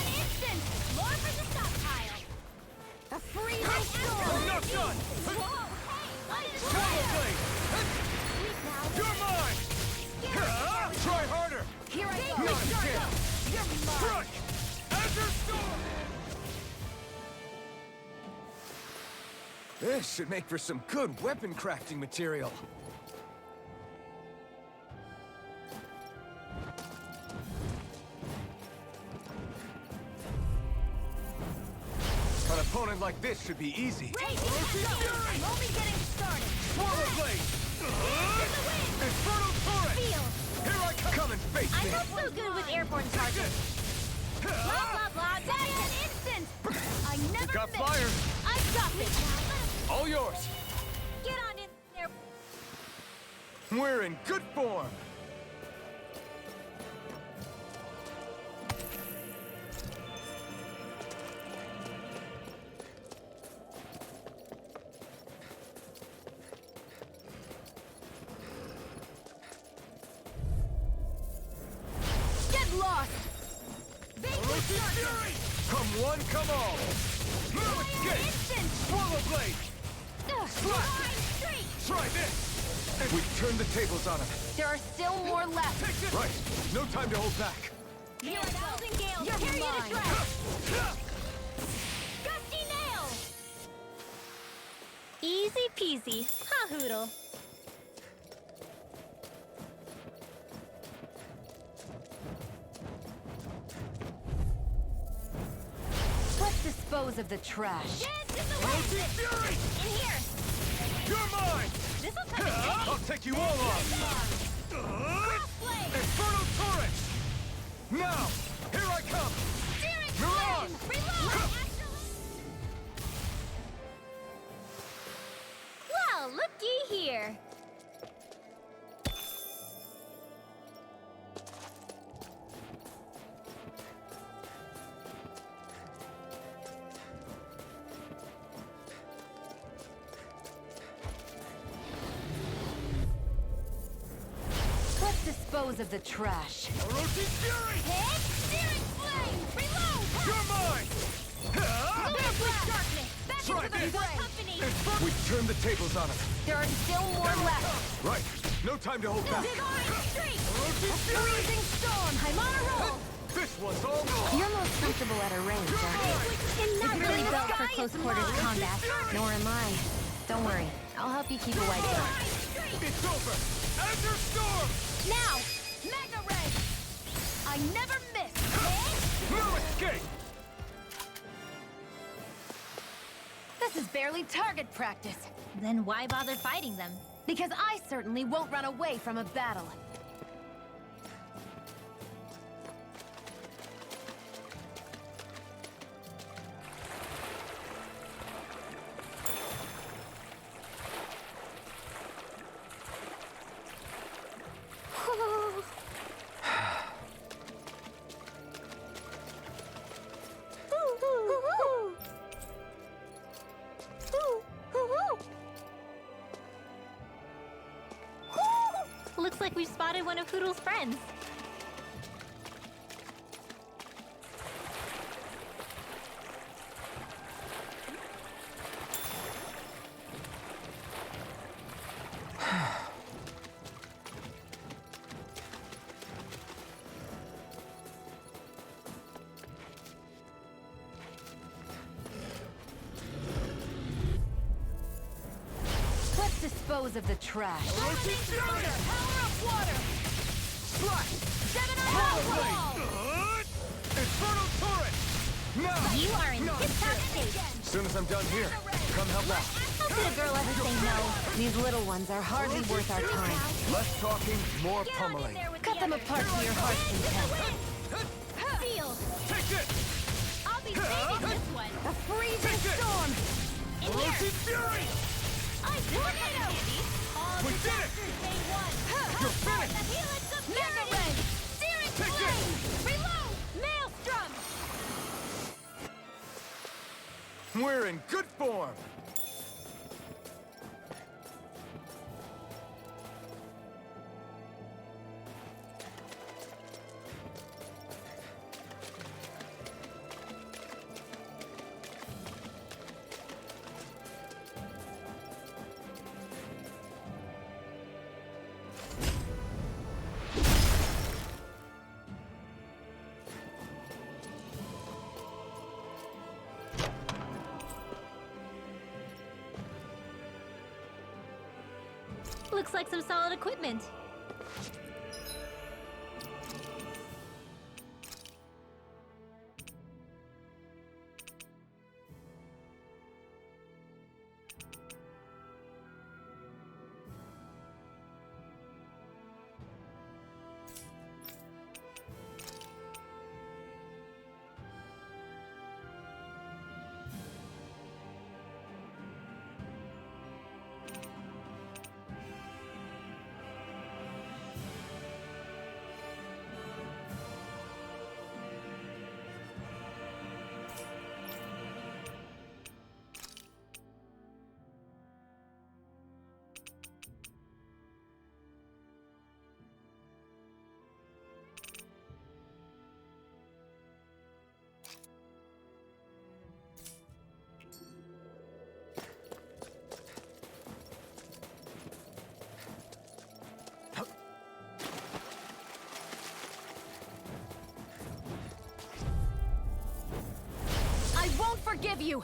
This should make for some good weapon crafting material. An opponent like this should be easy. I'm only getting started. Swallow blade! Infernal turret! Feel. Here I come and face I'm me! not so good with airborne targets. Blah, blah, blah. That's an instant. I never Got miss. fire! I got this. All yours! Get on in there. We're in good form! Get lost. Fury! Come one, come all! No escape! Instant. Swallow blade! Try this! We turn the tables on him. There are still more left. Take this! Right. No time to hold back. Here are 1,000 gales. You're Carry you to mine. shreds. Gusty nail. Easy peasy. Ha hoodle. Let's dispose of the trash. Dance in the way. Fury! In here. You're mine! This'll come in handy. I'll take you all off! Crossblade. Infernal turret! Now! Here I come! Steering Mirage! flame. Reload. Well, looky here. Let's dispose of the trash. Orochi Fury! Hit. Steering flame. Reload. You're mine! Little darkness. Back Try into the this. company. We turn the tables on him. There are still more left. Right. No time to hold back. Divine streak. Orochi Fury! Freezing storm. I'm on a roll. This one's all mine! You're most comfortable at a range, aren't you? Not really The built for sky close is quarters mine. combat. Nor am I. Don't worry. I'll help you keep a white front. It's over! Azure Storm! Now, Mega Ray. I never miss. No escape! This is barely target practice. Then why bother fighting them? Because I certainly won't run away from a battle. Looks like we've spotted one of Hoodle's friends. Let's dispose of the trash. Orochi Fury! Power of water. Slash! Gemini wall. Infernal turret! Now! You are in tip-top shape. As soon as I'm done here, come help out. How could a girl ever say no? These little ones are hardly worth our time. Less talking, more Get on in pummeling. there with Cut the them others. apart to your heart's content. Feel. Take this! I'll be saving this one. A freezing Take it. storm. In Orochi here. Fury! I tornado. All We did it! disasters they won. You're finished! The helix of Mega fury. Ray. Steering Take flame. Reload. Maelstrom. We're in good form! Looks like some solid equipment. I won't forgive you!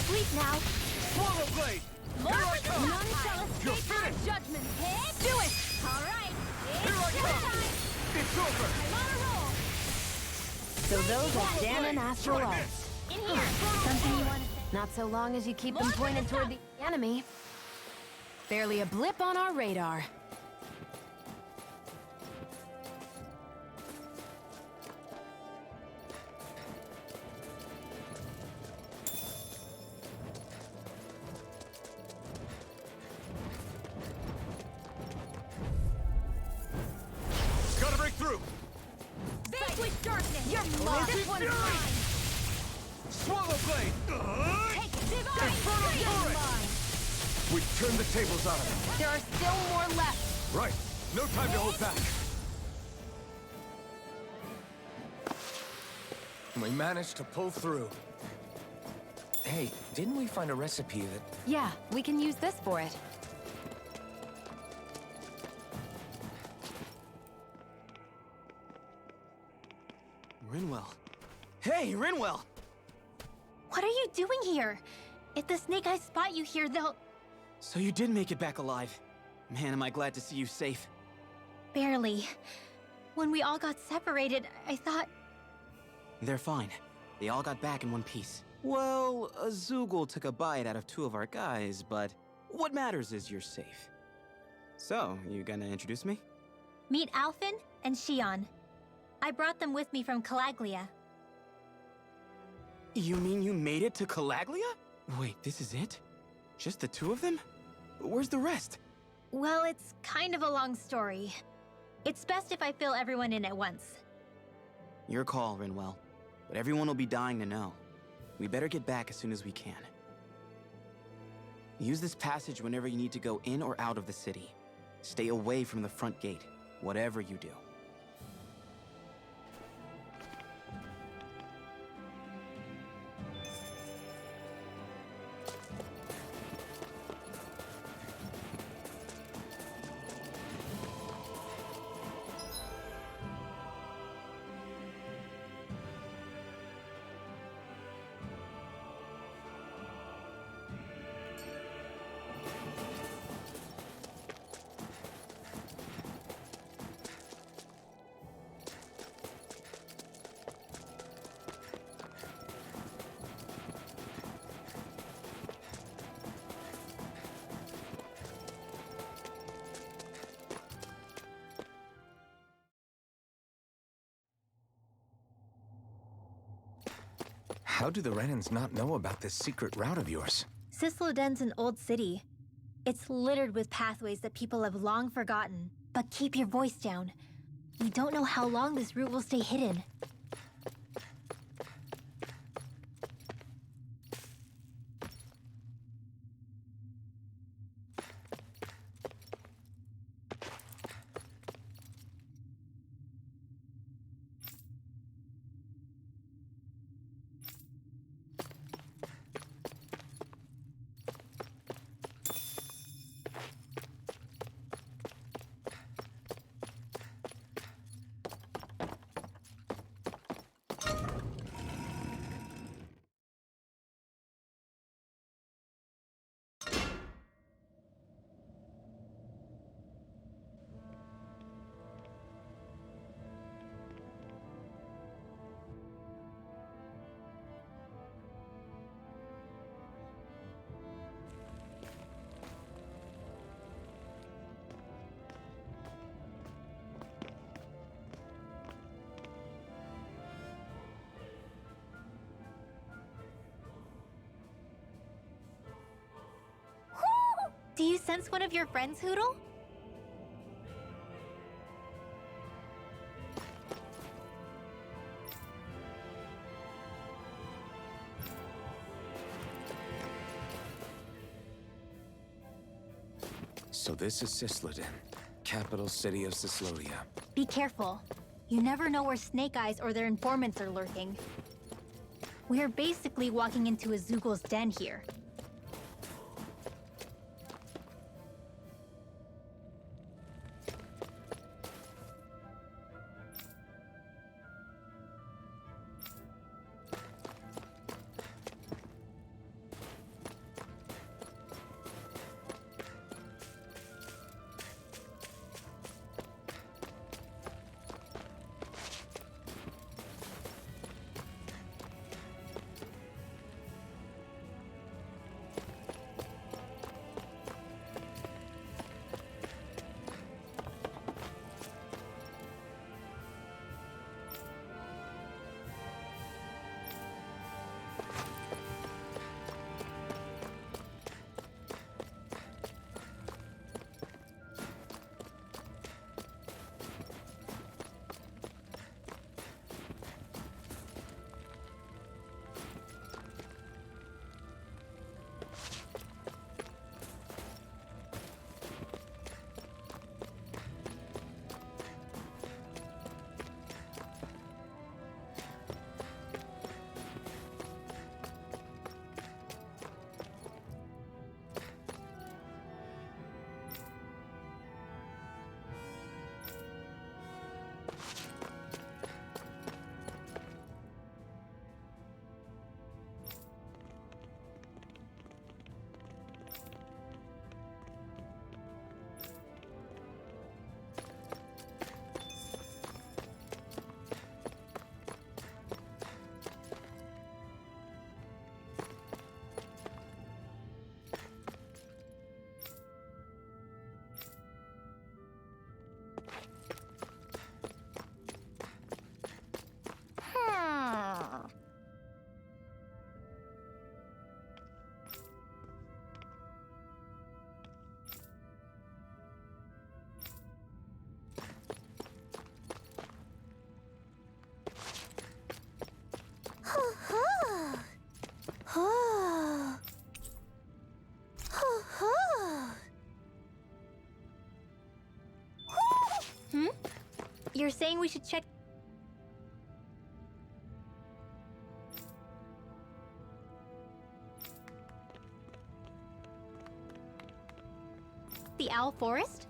Sleep now. Swallow Blade! More Here I for the come! none shall You're escape my finished! judgment. Do it! All right. Here I It's come! showtime. It's over! I'm on a roll. So those are Dan and Astral Try Arts. this! In here. Something you want to say? Not so long as you keep them More for pointed the toward top. the enemy. Barely a blip on our radar. Gotta break through! Vanquish darkness. You're Roasted mine. This one's fury. mine. Swallow Blade! Take it. Divine Inferno strength. Torrent! Mine. We've turned the tables on him. There are still more left. Right. No time to hold back. We managed to pull through. Hey, didn't we find a recipe that... Yeah, we can use this for it. Rinwell. Hey, Rinwell! What are you doing here? If the Snake Eyes spot you here, they'll... So you did make it back alive. Man, am I glad to see you safe. Barely. When we all got separated, I thought... They're fine. They all got back in one piece. Well, a Zoogle took a bite out of 2 of our guys, but what matters is you're safe. So, you gonna introduce me? Meet Alphen and Shion. I brought them with me from Calaglia. You mean you made it to Calaglia? Wait, this is it? Just the 2 of them? Where's the rest? Well, it's kind of a long story. It's best if I fill everyone in at once. Your call, Rinwell. But everyone will be dying to know. We better get back as soon as we can. Use this passage whenever you need to go in or out of the city. Stay away from the front gate, whatever you do. How do the Renans not know about this secret route of yours? Cisloden's an old city. It's littered with pathways that people have long forgotten. But keep your voice down. We don't know how long this route will stay hidden. Do you sense one of your friends, Hootle? So this is Cisloden, capital city of Cislodia. Be careful. You never know where Snake Eyes or their informants are lurking. We're basically walking into a Zoogl's den here. You're saying we should check the Owl Forest?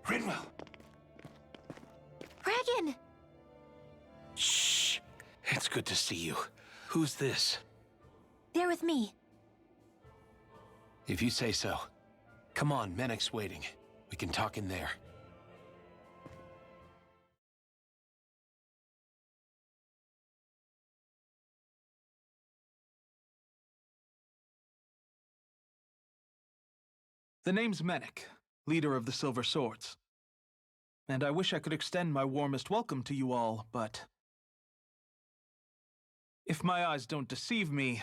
Rinwell! Dragon! Shh! It's good to see you. Who's this? They're with me. If you say so. Come on, Menek's waiting. We can talk in there. The name's Menek, leader of the Silver Swords. And I wish I could extend my warmest welcome to you all, but if my eyes don't deceive me,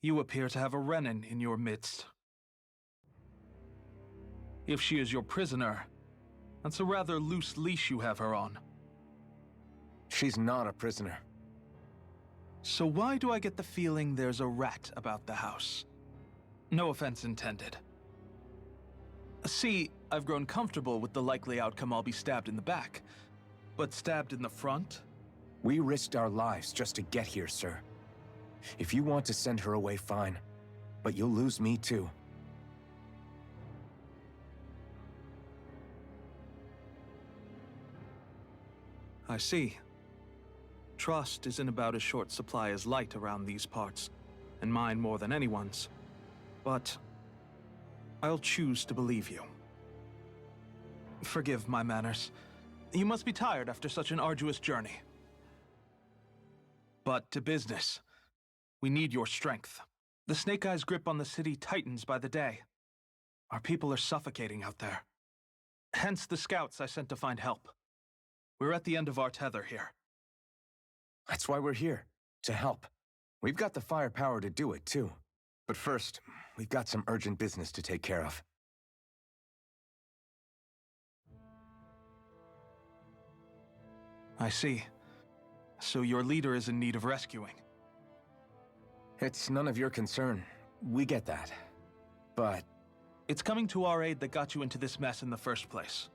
you appear to have a Renin in your midst. If she is your prisoner, that's a rather loose leash you have her on. She's not a prisoner. So why do I get the feeling there's a rat about the house? No offense intended. See, I've grown comfortable with the likely outcome I'll be stabbed in the back. But stabbed in the front? We risked our lives just to get here, sir. If you want to send her away, fine. But you'll lose me too. I see. Trust is in about as short supply as light around these parts, and mine more than anyone's. But I'll choose to believe you. Forgive my manners. You must be tired after such an arduous journey. But to business. We need your strength. The Snake Eyes' grip on the city tightens by the day. Our people are suffocating out there. Hence the scouts I sent to find help. We're at the end of our tether here. That's why we're here, to help. We've got the firepower to do it, too. But first, we've got some urgent business to take care of. I see. So your leader is in need of rescuing. It's none of your concern. We get that. But it's coming to our aid that got you into this mess in the first place.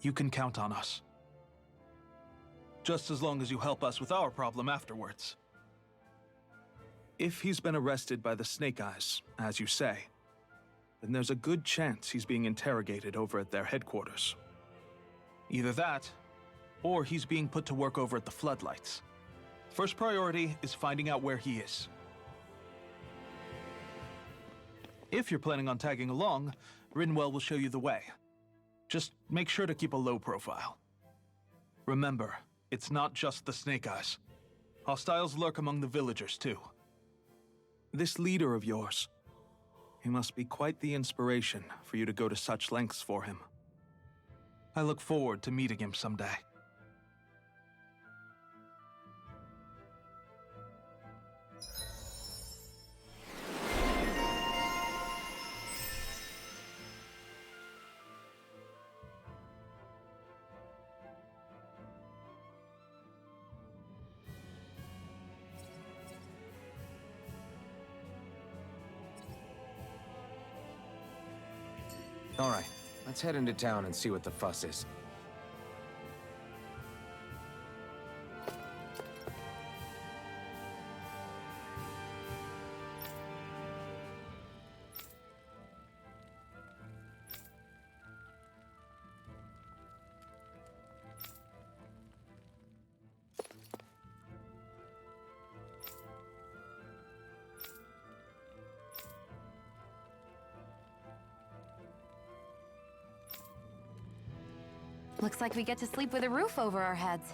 You can count on us. Just as long as you help us with our problem afterwards. If he's been arrested by the Snake Eyes, as you say, then there's a good chance he's being interrogated over at their headquarters. Either that, or he's being put to work over at the Floodlights. First priority is finding out where he is. If you're planning on tagging along, Rinwell will show you the way. Just make sure to keep a low profile. Remember, it's not just the Snake Eyes. Hostiles lurk among the villagers, too. This leader of yours, he must be quite the inspiration for you to go to such lengths for him. I look forward to meeting him someday. all right, let's head into town and see what the fuss is. Looks like we get to sleep with a roof over our heads.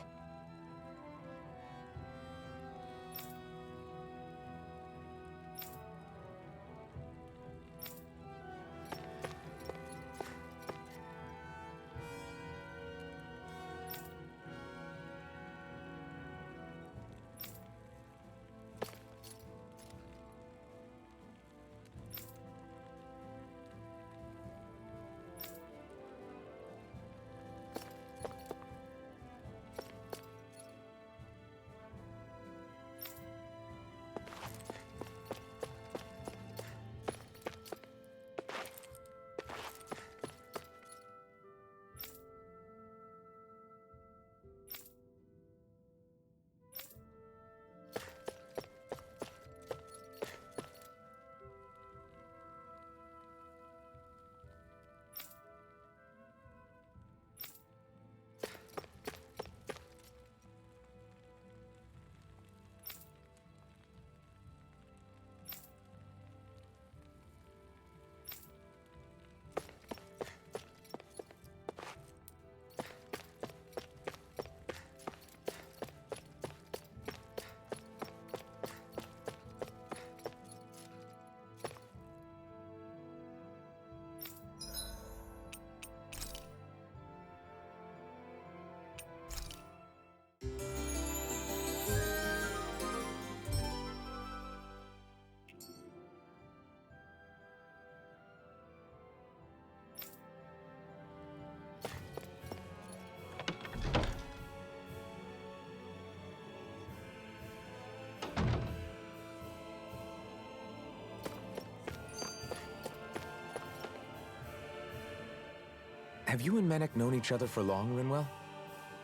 Have you and Menek known each other for long, Rinwell?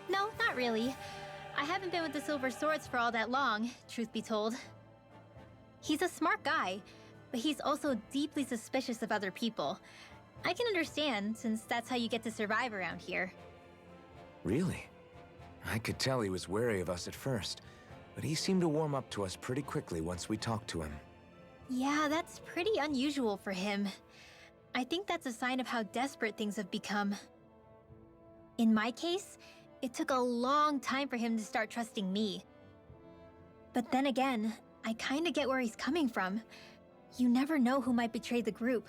No, not really. I haven't been with the Silver Swords for all that long, truth be told. He's a smart guy, but he's also deeply suspicious of other people. I can understand, since that's how you get to survive around here. Really? I could tell he was wary of us at first, but he seemed to warm up to us pretty quickly once we talked to him. Yeah, that's pretty unusual for him. I think that's a sign of how desperate things have become. In my case, it took a long time for him to start trusting me. But then again, I kinda get where he's coming from. You never know who might betray the group,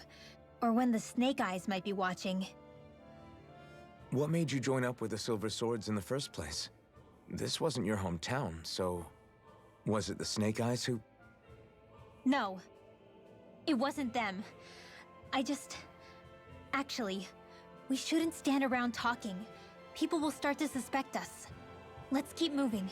or when the Snake Eyes might be watching. What made you join up with the Silver Swords in the first place? This wasn't your hometown, so... Was it the Snake Eyes who... No. It wasn't them. Actually, we shouldn't stand around talking. People will start to suspect us. Let's keep moving.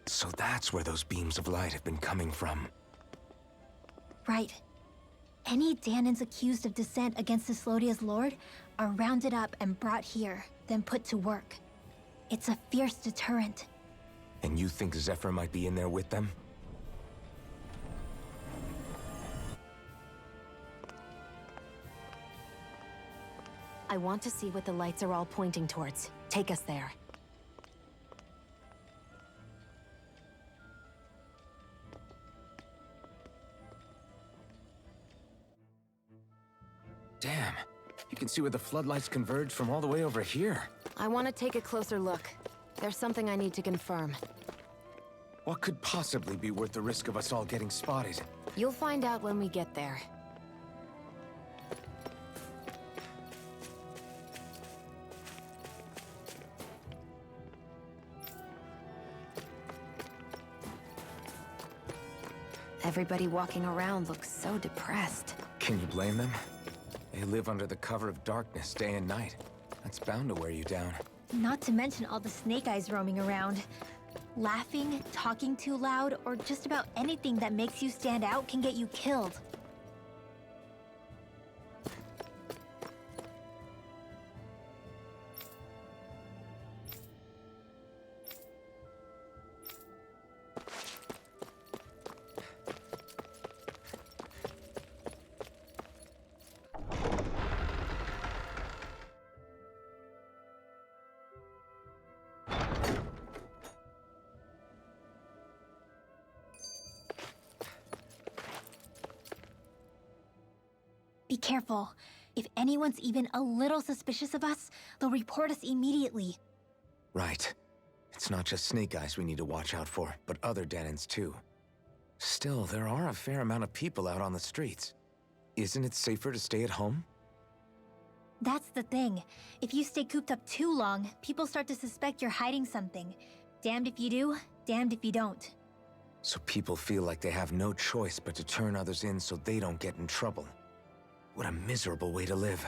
So that's where those beams of light have been coming from. Right. Any Danans accused of dissent against Cyslodia's lord are rounded up and brought here, then put to work. It's a fierce deterrent. And you think Zephyr might be in there with them? I want to see what the lights are all pointing towards. Take us there. Damn. You can see where the floodlights converge from all the way over here. I want to take a closer look. There's something I need to confirm. What could possibly be worth the risk of us all getting spotted? You'll find out when we get there. Everybody walking around looks so depressed. Can you blame them? They live under the cover of darkness day and night. That's bound to wear you down. Not to mention all the Snake Eyes roaming around. Laughing, talking too loud, or just about anything that makes you stand out can get you killed. Be careful. If anyone's even a little suspicious of us, they'll report us immediately. Right. It's not just Snake Eyes we need to watch out for, but other Danans too. Still, there are a fair amount of people out on the streets. Isn't it safer to stay at home? That's the thing. If you stay cooped up too long, people start to suspect you're hiding something. Damned if you do, damned if you don't. So people feel like they have no choice but to turn others in so they don't get in trouble. What a miserable way to live.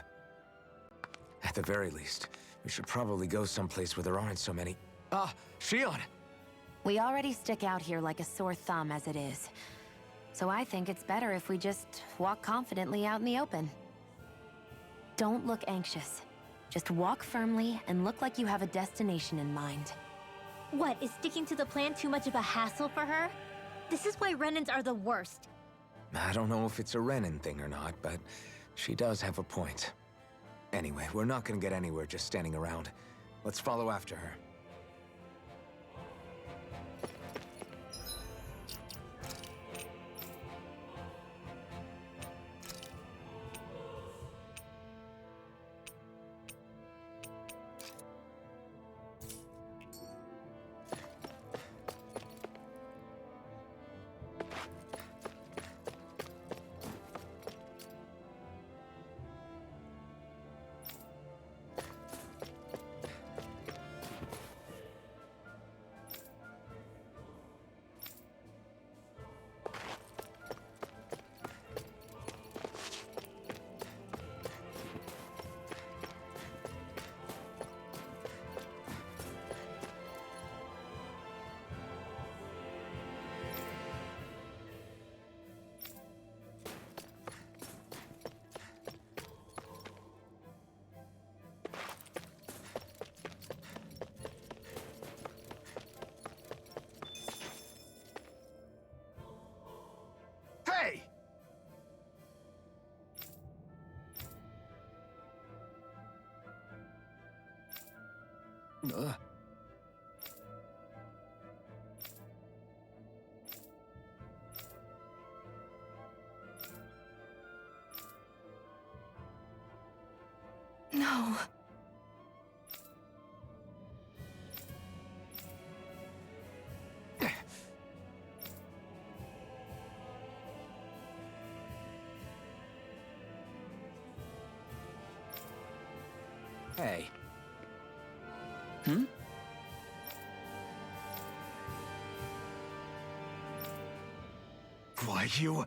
At the very least, we should probably go someplace where there aren't so many... Ah, Shion! We already stick out here like a sore thumb as it is. So I think it's better if we just walk confidently out in the open. Don't look anxious. Just walk firmly and look like you have a destination in mind. What, is sticking to the plan too much of a hassle for her? This is why Renans are the worst. I don't know if it's a Renan thing or not, but she does have a point. Anyway, we're not gonna get anywhere just standing around. Let's follow after her. Ugh. No. Hey. Why, you...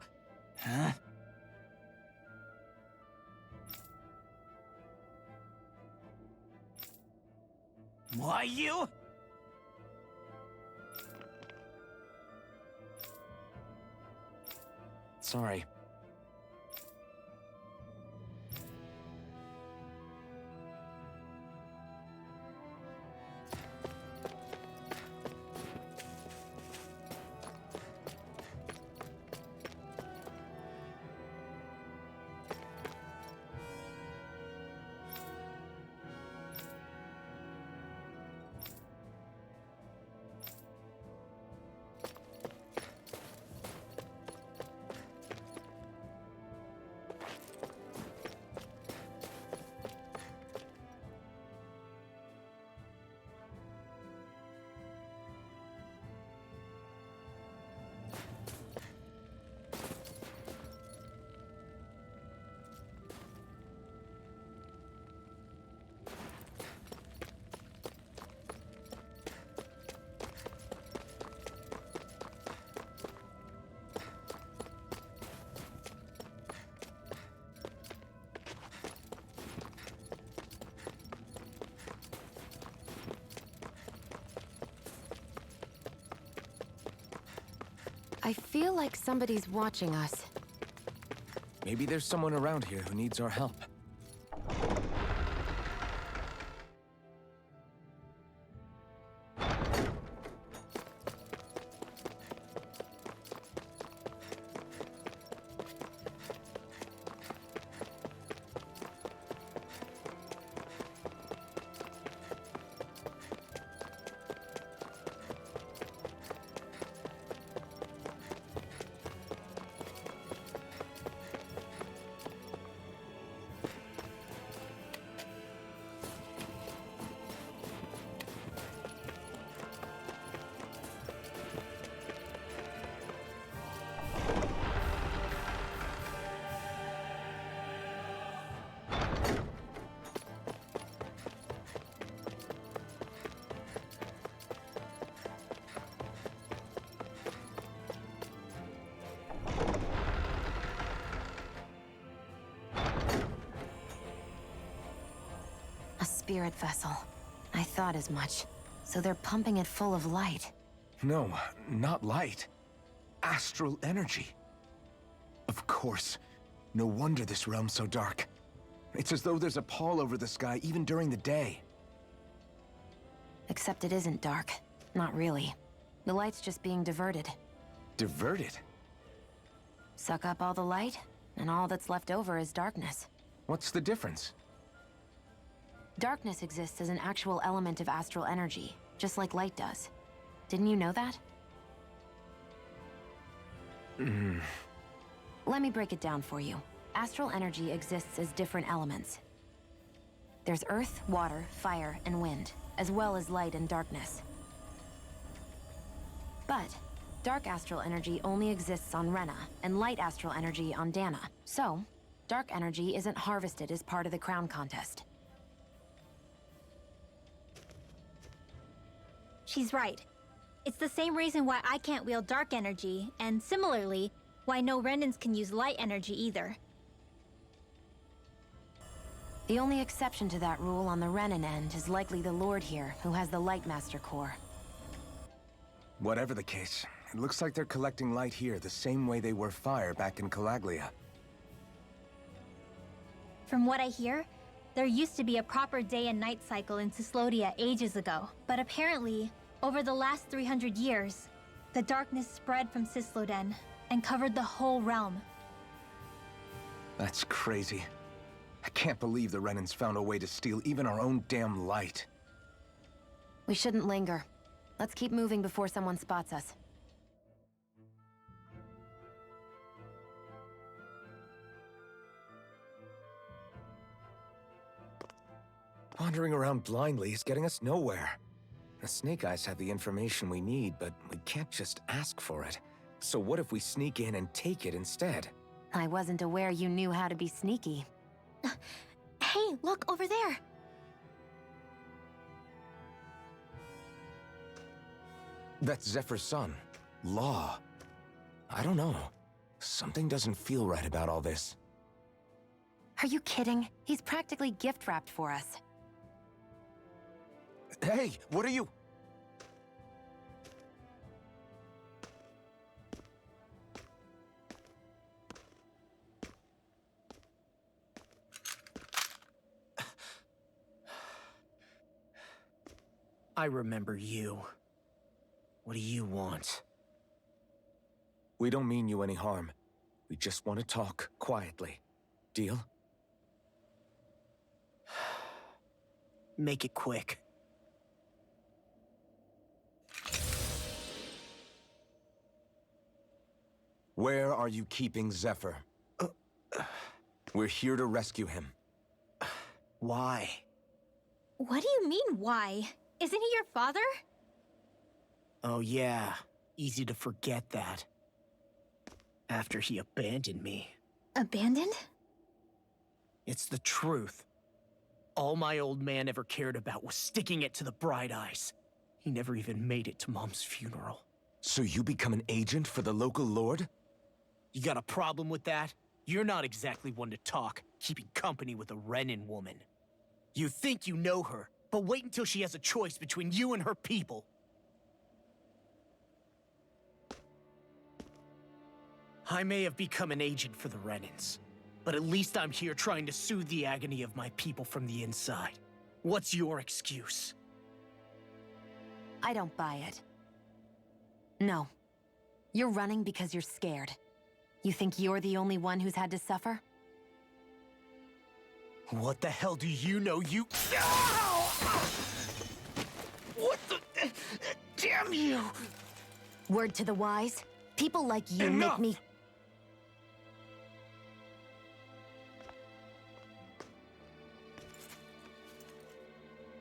Huh? Why, you... Sorry. I feel like somebody's watching us. Maybe there's someone around here who needs our help. A spirit vessel. I thought as much. So they're pumping it full of light. No, not light. Astral energy. Of course. No wonder this realm's so dark. It's as though there's a pall over the sky even during the day. Except it isn't dark. Not really. The light's just being diverted. Diverted? Suck up all the light, and all that's left over is darkness. What's the difference? Darkness exists as an actual element of astral energy, just like light does. Didn't you know that? Let me break it down for you. Astral energy exists as different elements. There's earth, water, fire, and wind, as well as light and darkness. But dark astral energy only exists on Rena, and light astral energy on Dana. So, dark energy isn't harvested as part of the crown contest. She's right. It's the same reason why I can't wield dark energy, and similarly, why no Renans can use light energy either. The only exception to that rule on the Renan end is likely the Lord here, who has the Light Master core. Whatever the case, it looks like they're collecting light here the same way they were fire back in Calaglia. From what I hear, there used to be a proper day and night cycle in Cyslodia ages ago, but apparently, over the last 300 years, the darkness spread from Cysloden and covered the whole realm. That's crazy. I can't believe the Renans found a way to steal even our own damn light. We shouldn't linger. Let's keep moving before someone spots us. Wandering around blindly is getting us nowhere. The Snake Eyes have the information we need, but we can't just ask for it. So what if we sneak in and take it instead? I wasn't aware you knew how to be sneaky. Hey, look over there. That's Zephyr's son, Law. I don't know. Something doesn't feel right about all this. Are you kidding? He's practically gift-wrapped for us. Hey, what are you? I remember you. What do you want? We don't mean you any harm. We just want to talk quietly. Deal? Make it quick. Where are you keeping Zephyr? We're here to rescue him. Why? What do you mean, why? Isn't he your father? Oh yeah, easy to forget that. After he abandoned me. Abandoned? It's the truth. All my old man ever cared about was sticking it to the Bright Eyes. He never even made it to Mom's funeral. So you become an agent for the local lord? You got a problem with that? You're not exactly one to talk, keeping company with a Renin woman. You think you know her, but wait until she has a choice between you and her people. I may have become an agent for the Renins, but at least I'm here trying to soothe the agony of my people from the inside. What's your excuse? I don't buy it. No. You're running because you're scared. You think you're the only one who's had to suffer? What the hell do you know, you— Ow! What the— Damn you! Word to the wise, people like you Enough! make me—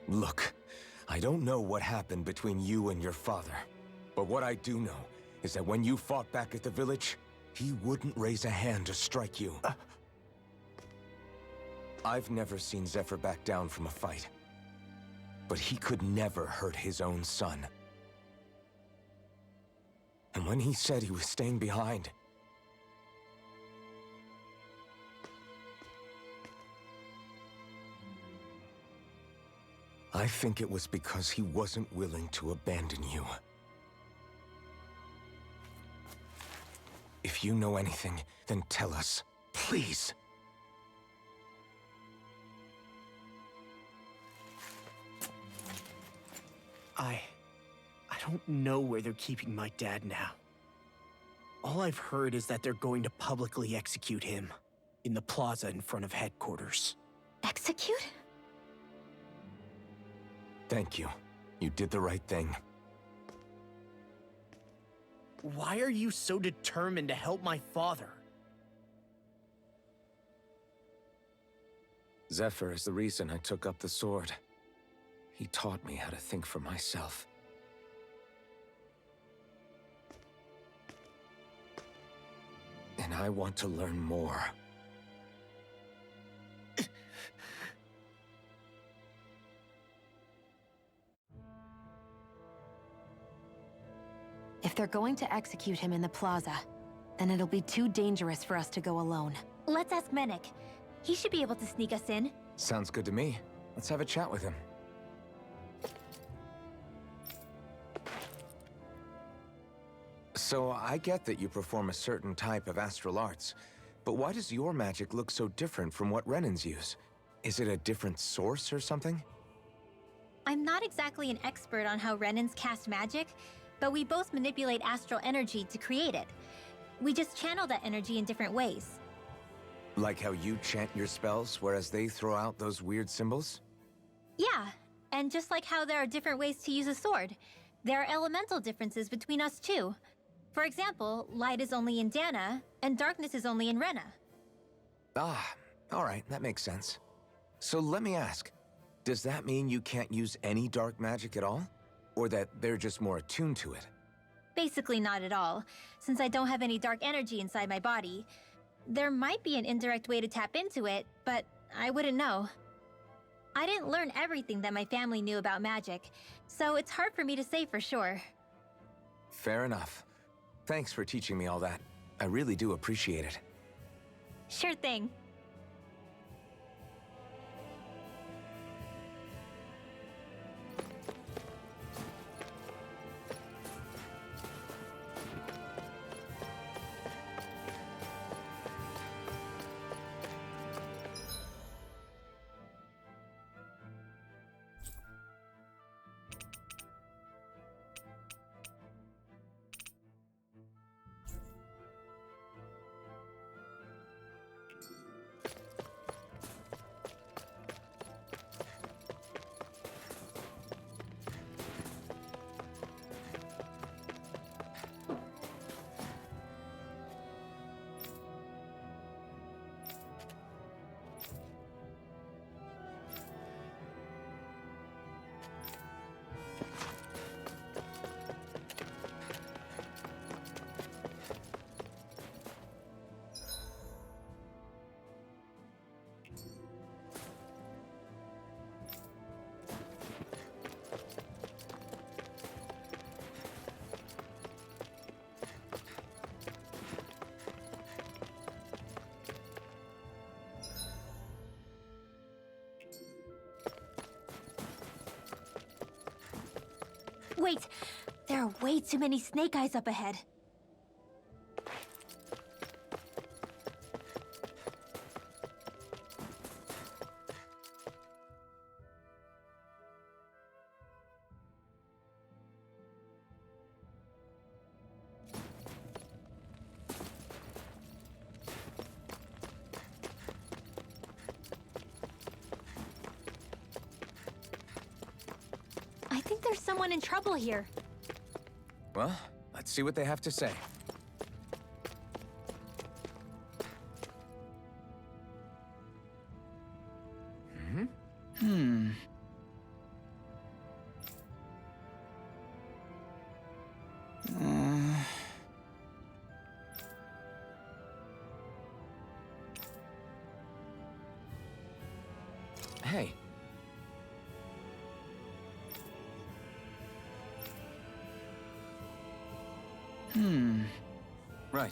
Look, I don't know what happened between you and your father. But what I do know is that when you fought back at the village, he wouldn't raise a hand to strike you. I've never seen Zephyr back down from a fight. But he could never hurt his own son. And when he said he was staying behind, I think it was because he wasn't willing to abandon you. If you know anything, then tell us, please. I don't know where they're keeping my dad now. All I've heard is that they're going to publicly execute him in the plaza in front of headquarters. Execute? Thank you. You did the right thing. Why are you so determined to help my father? Zephyr is the reason I took up the sword. He taught me how to think for myself. And I want to learn more. If they're going to execute him in the plaza, then it'll be too dangerous for us to go alone. Let's ask Menik. He should be able to sneak us in. Sounds good to me. Let's have a chat with him. So, I get that you perform a certain type of astral arts, but why does your magic look so different from what Renins use? Is it a different source or something? I'm not exactly an expert on how Renins cast magic, but we both manipulate astral energy to create it. We just channel that energy in different ways. Like how you chant your spells, whereas they throw out those weird symbols? Yeah, And just like how there are different ways to use a sword, there are elemental differences between us too. For example, light is only in Dana, and darkness is only in Rena. Ah, alright, that makes sense. So let me ask, does that mean you can't use any dark magic at all? Or that they're just more attuned to it? Basically not at all, since I don't have any dark energy inside my body. There might be an indirect way to tap into it, but I wouldn't know. I didn't learn everything that my family knew about magic, so it's hard for me to say for sure. Fair enough. Thanks for teaching me all that. I really do appreciate it. Sure thing. Wait, there are way too many snake eyes up ahead. I think there's someone in trouble here. Well, let's see what they have to say. Hey. Right.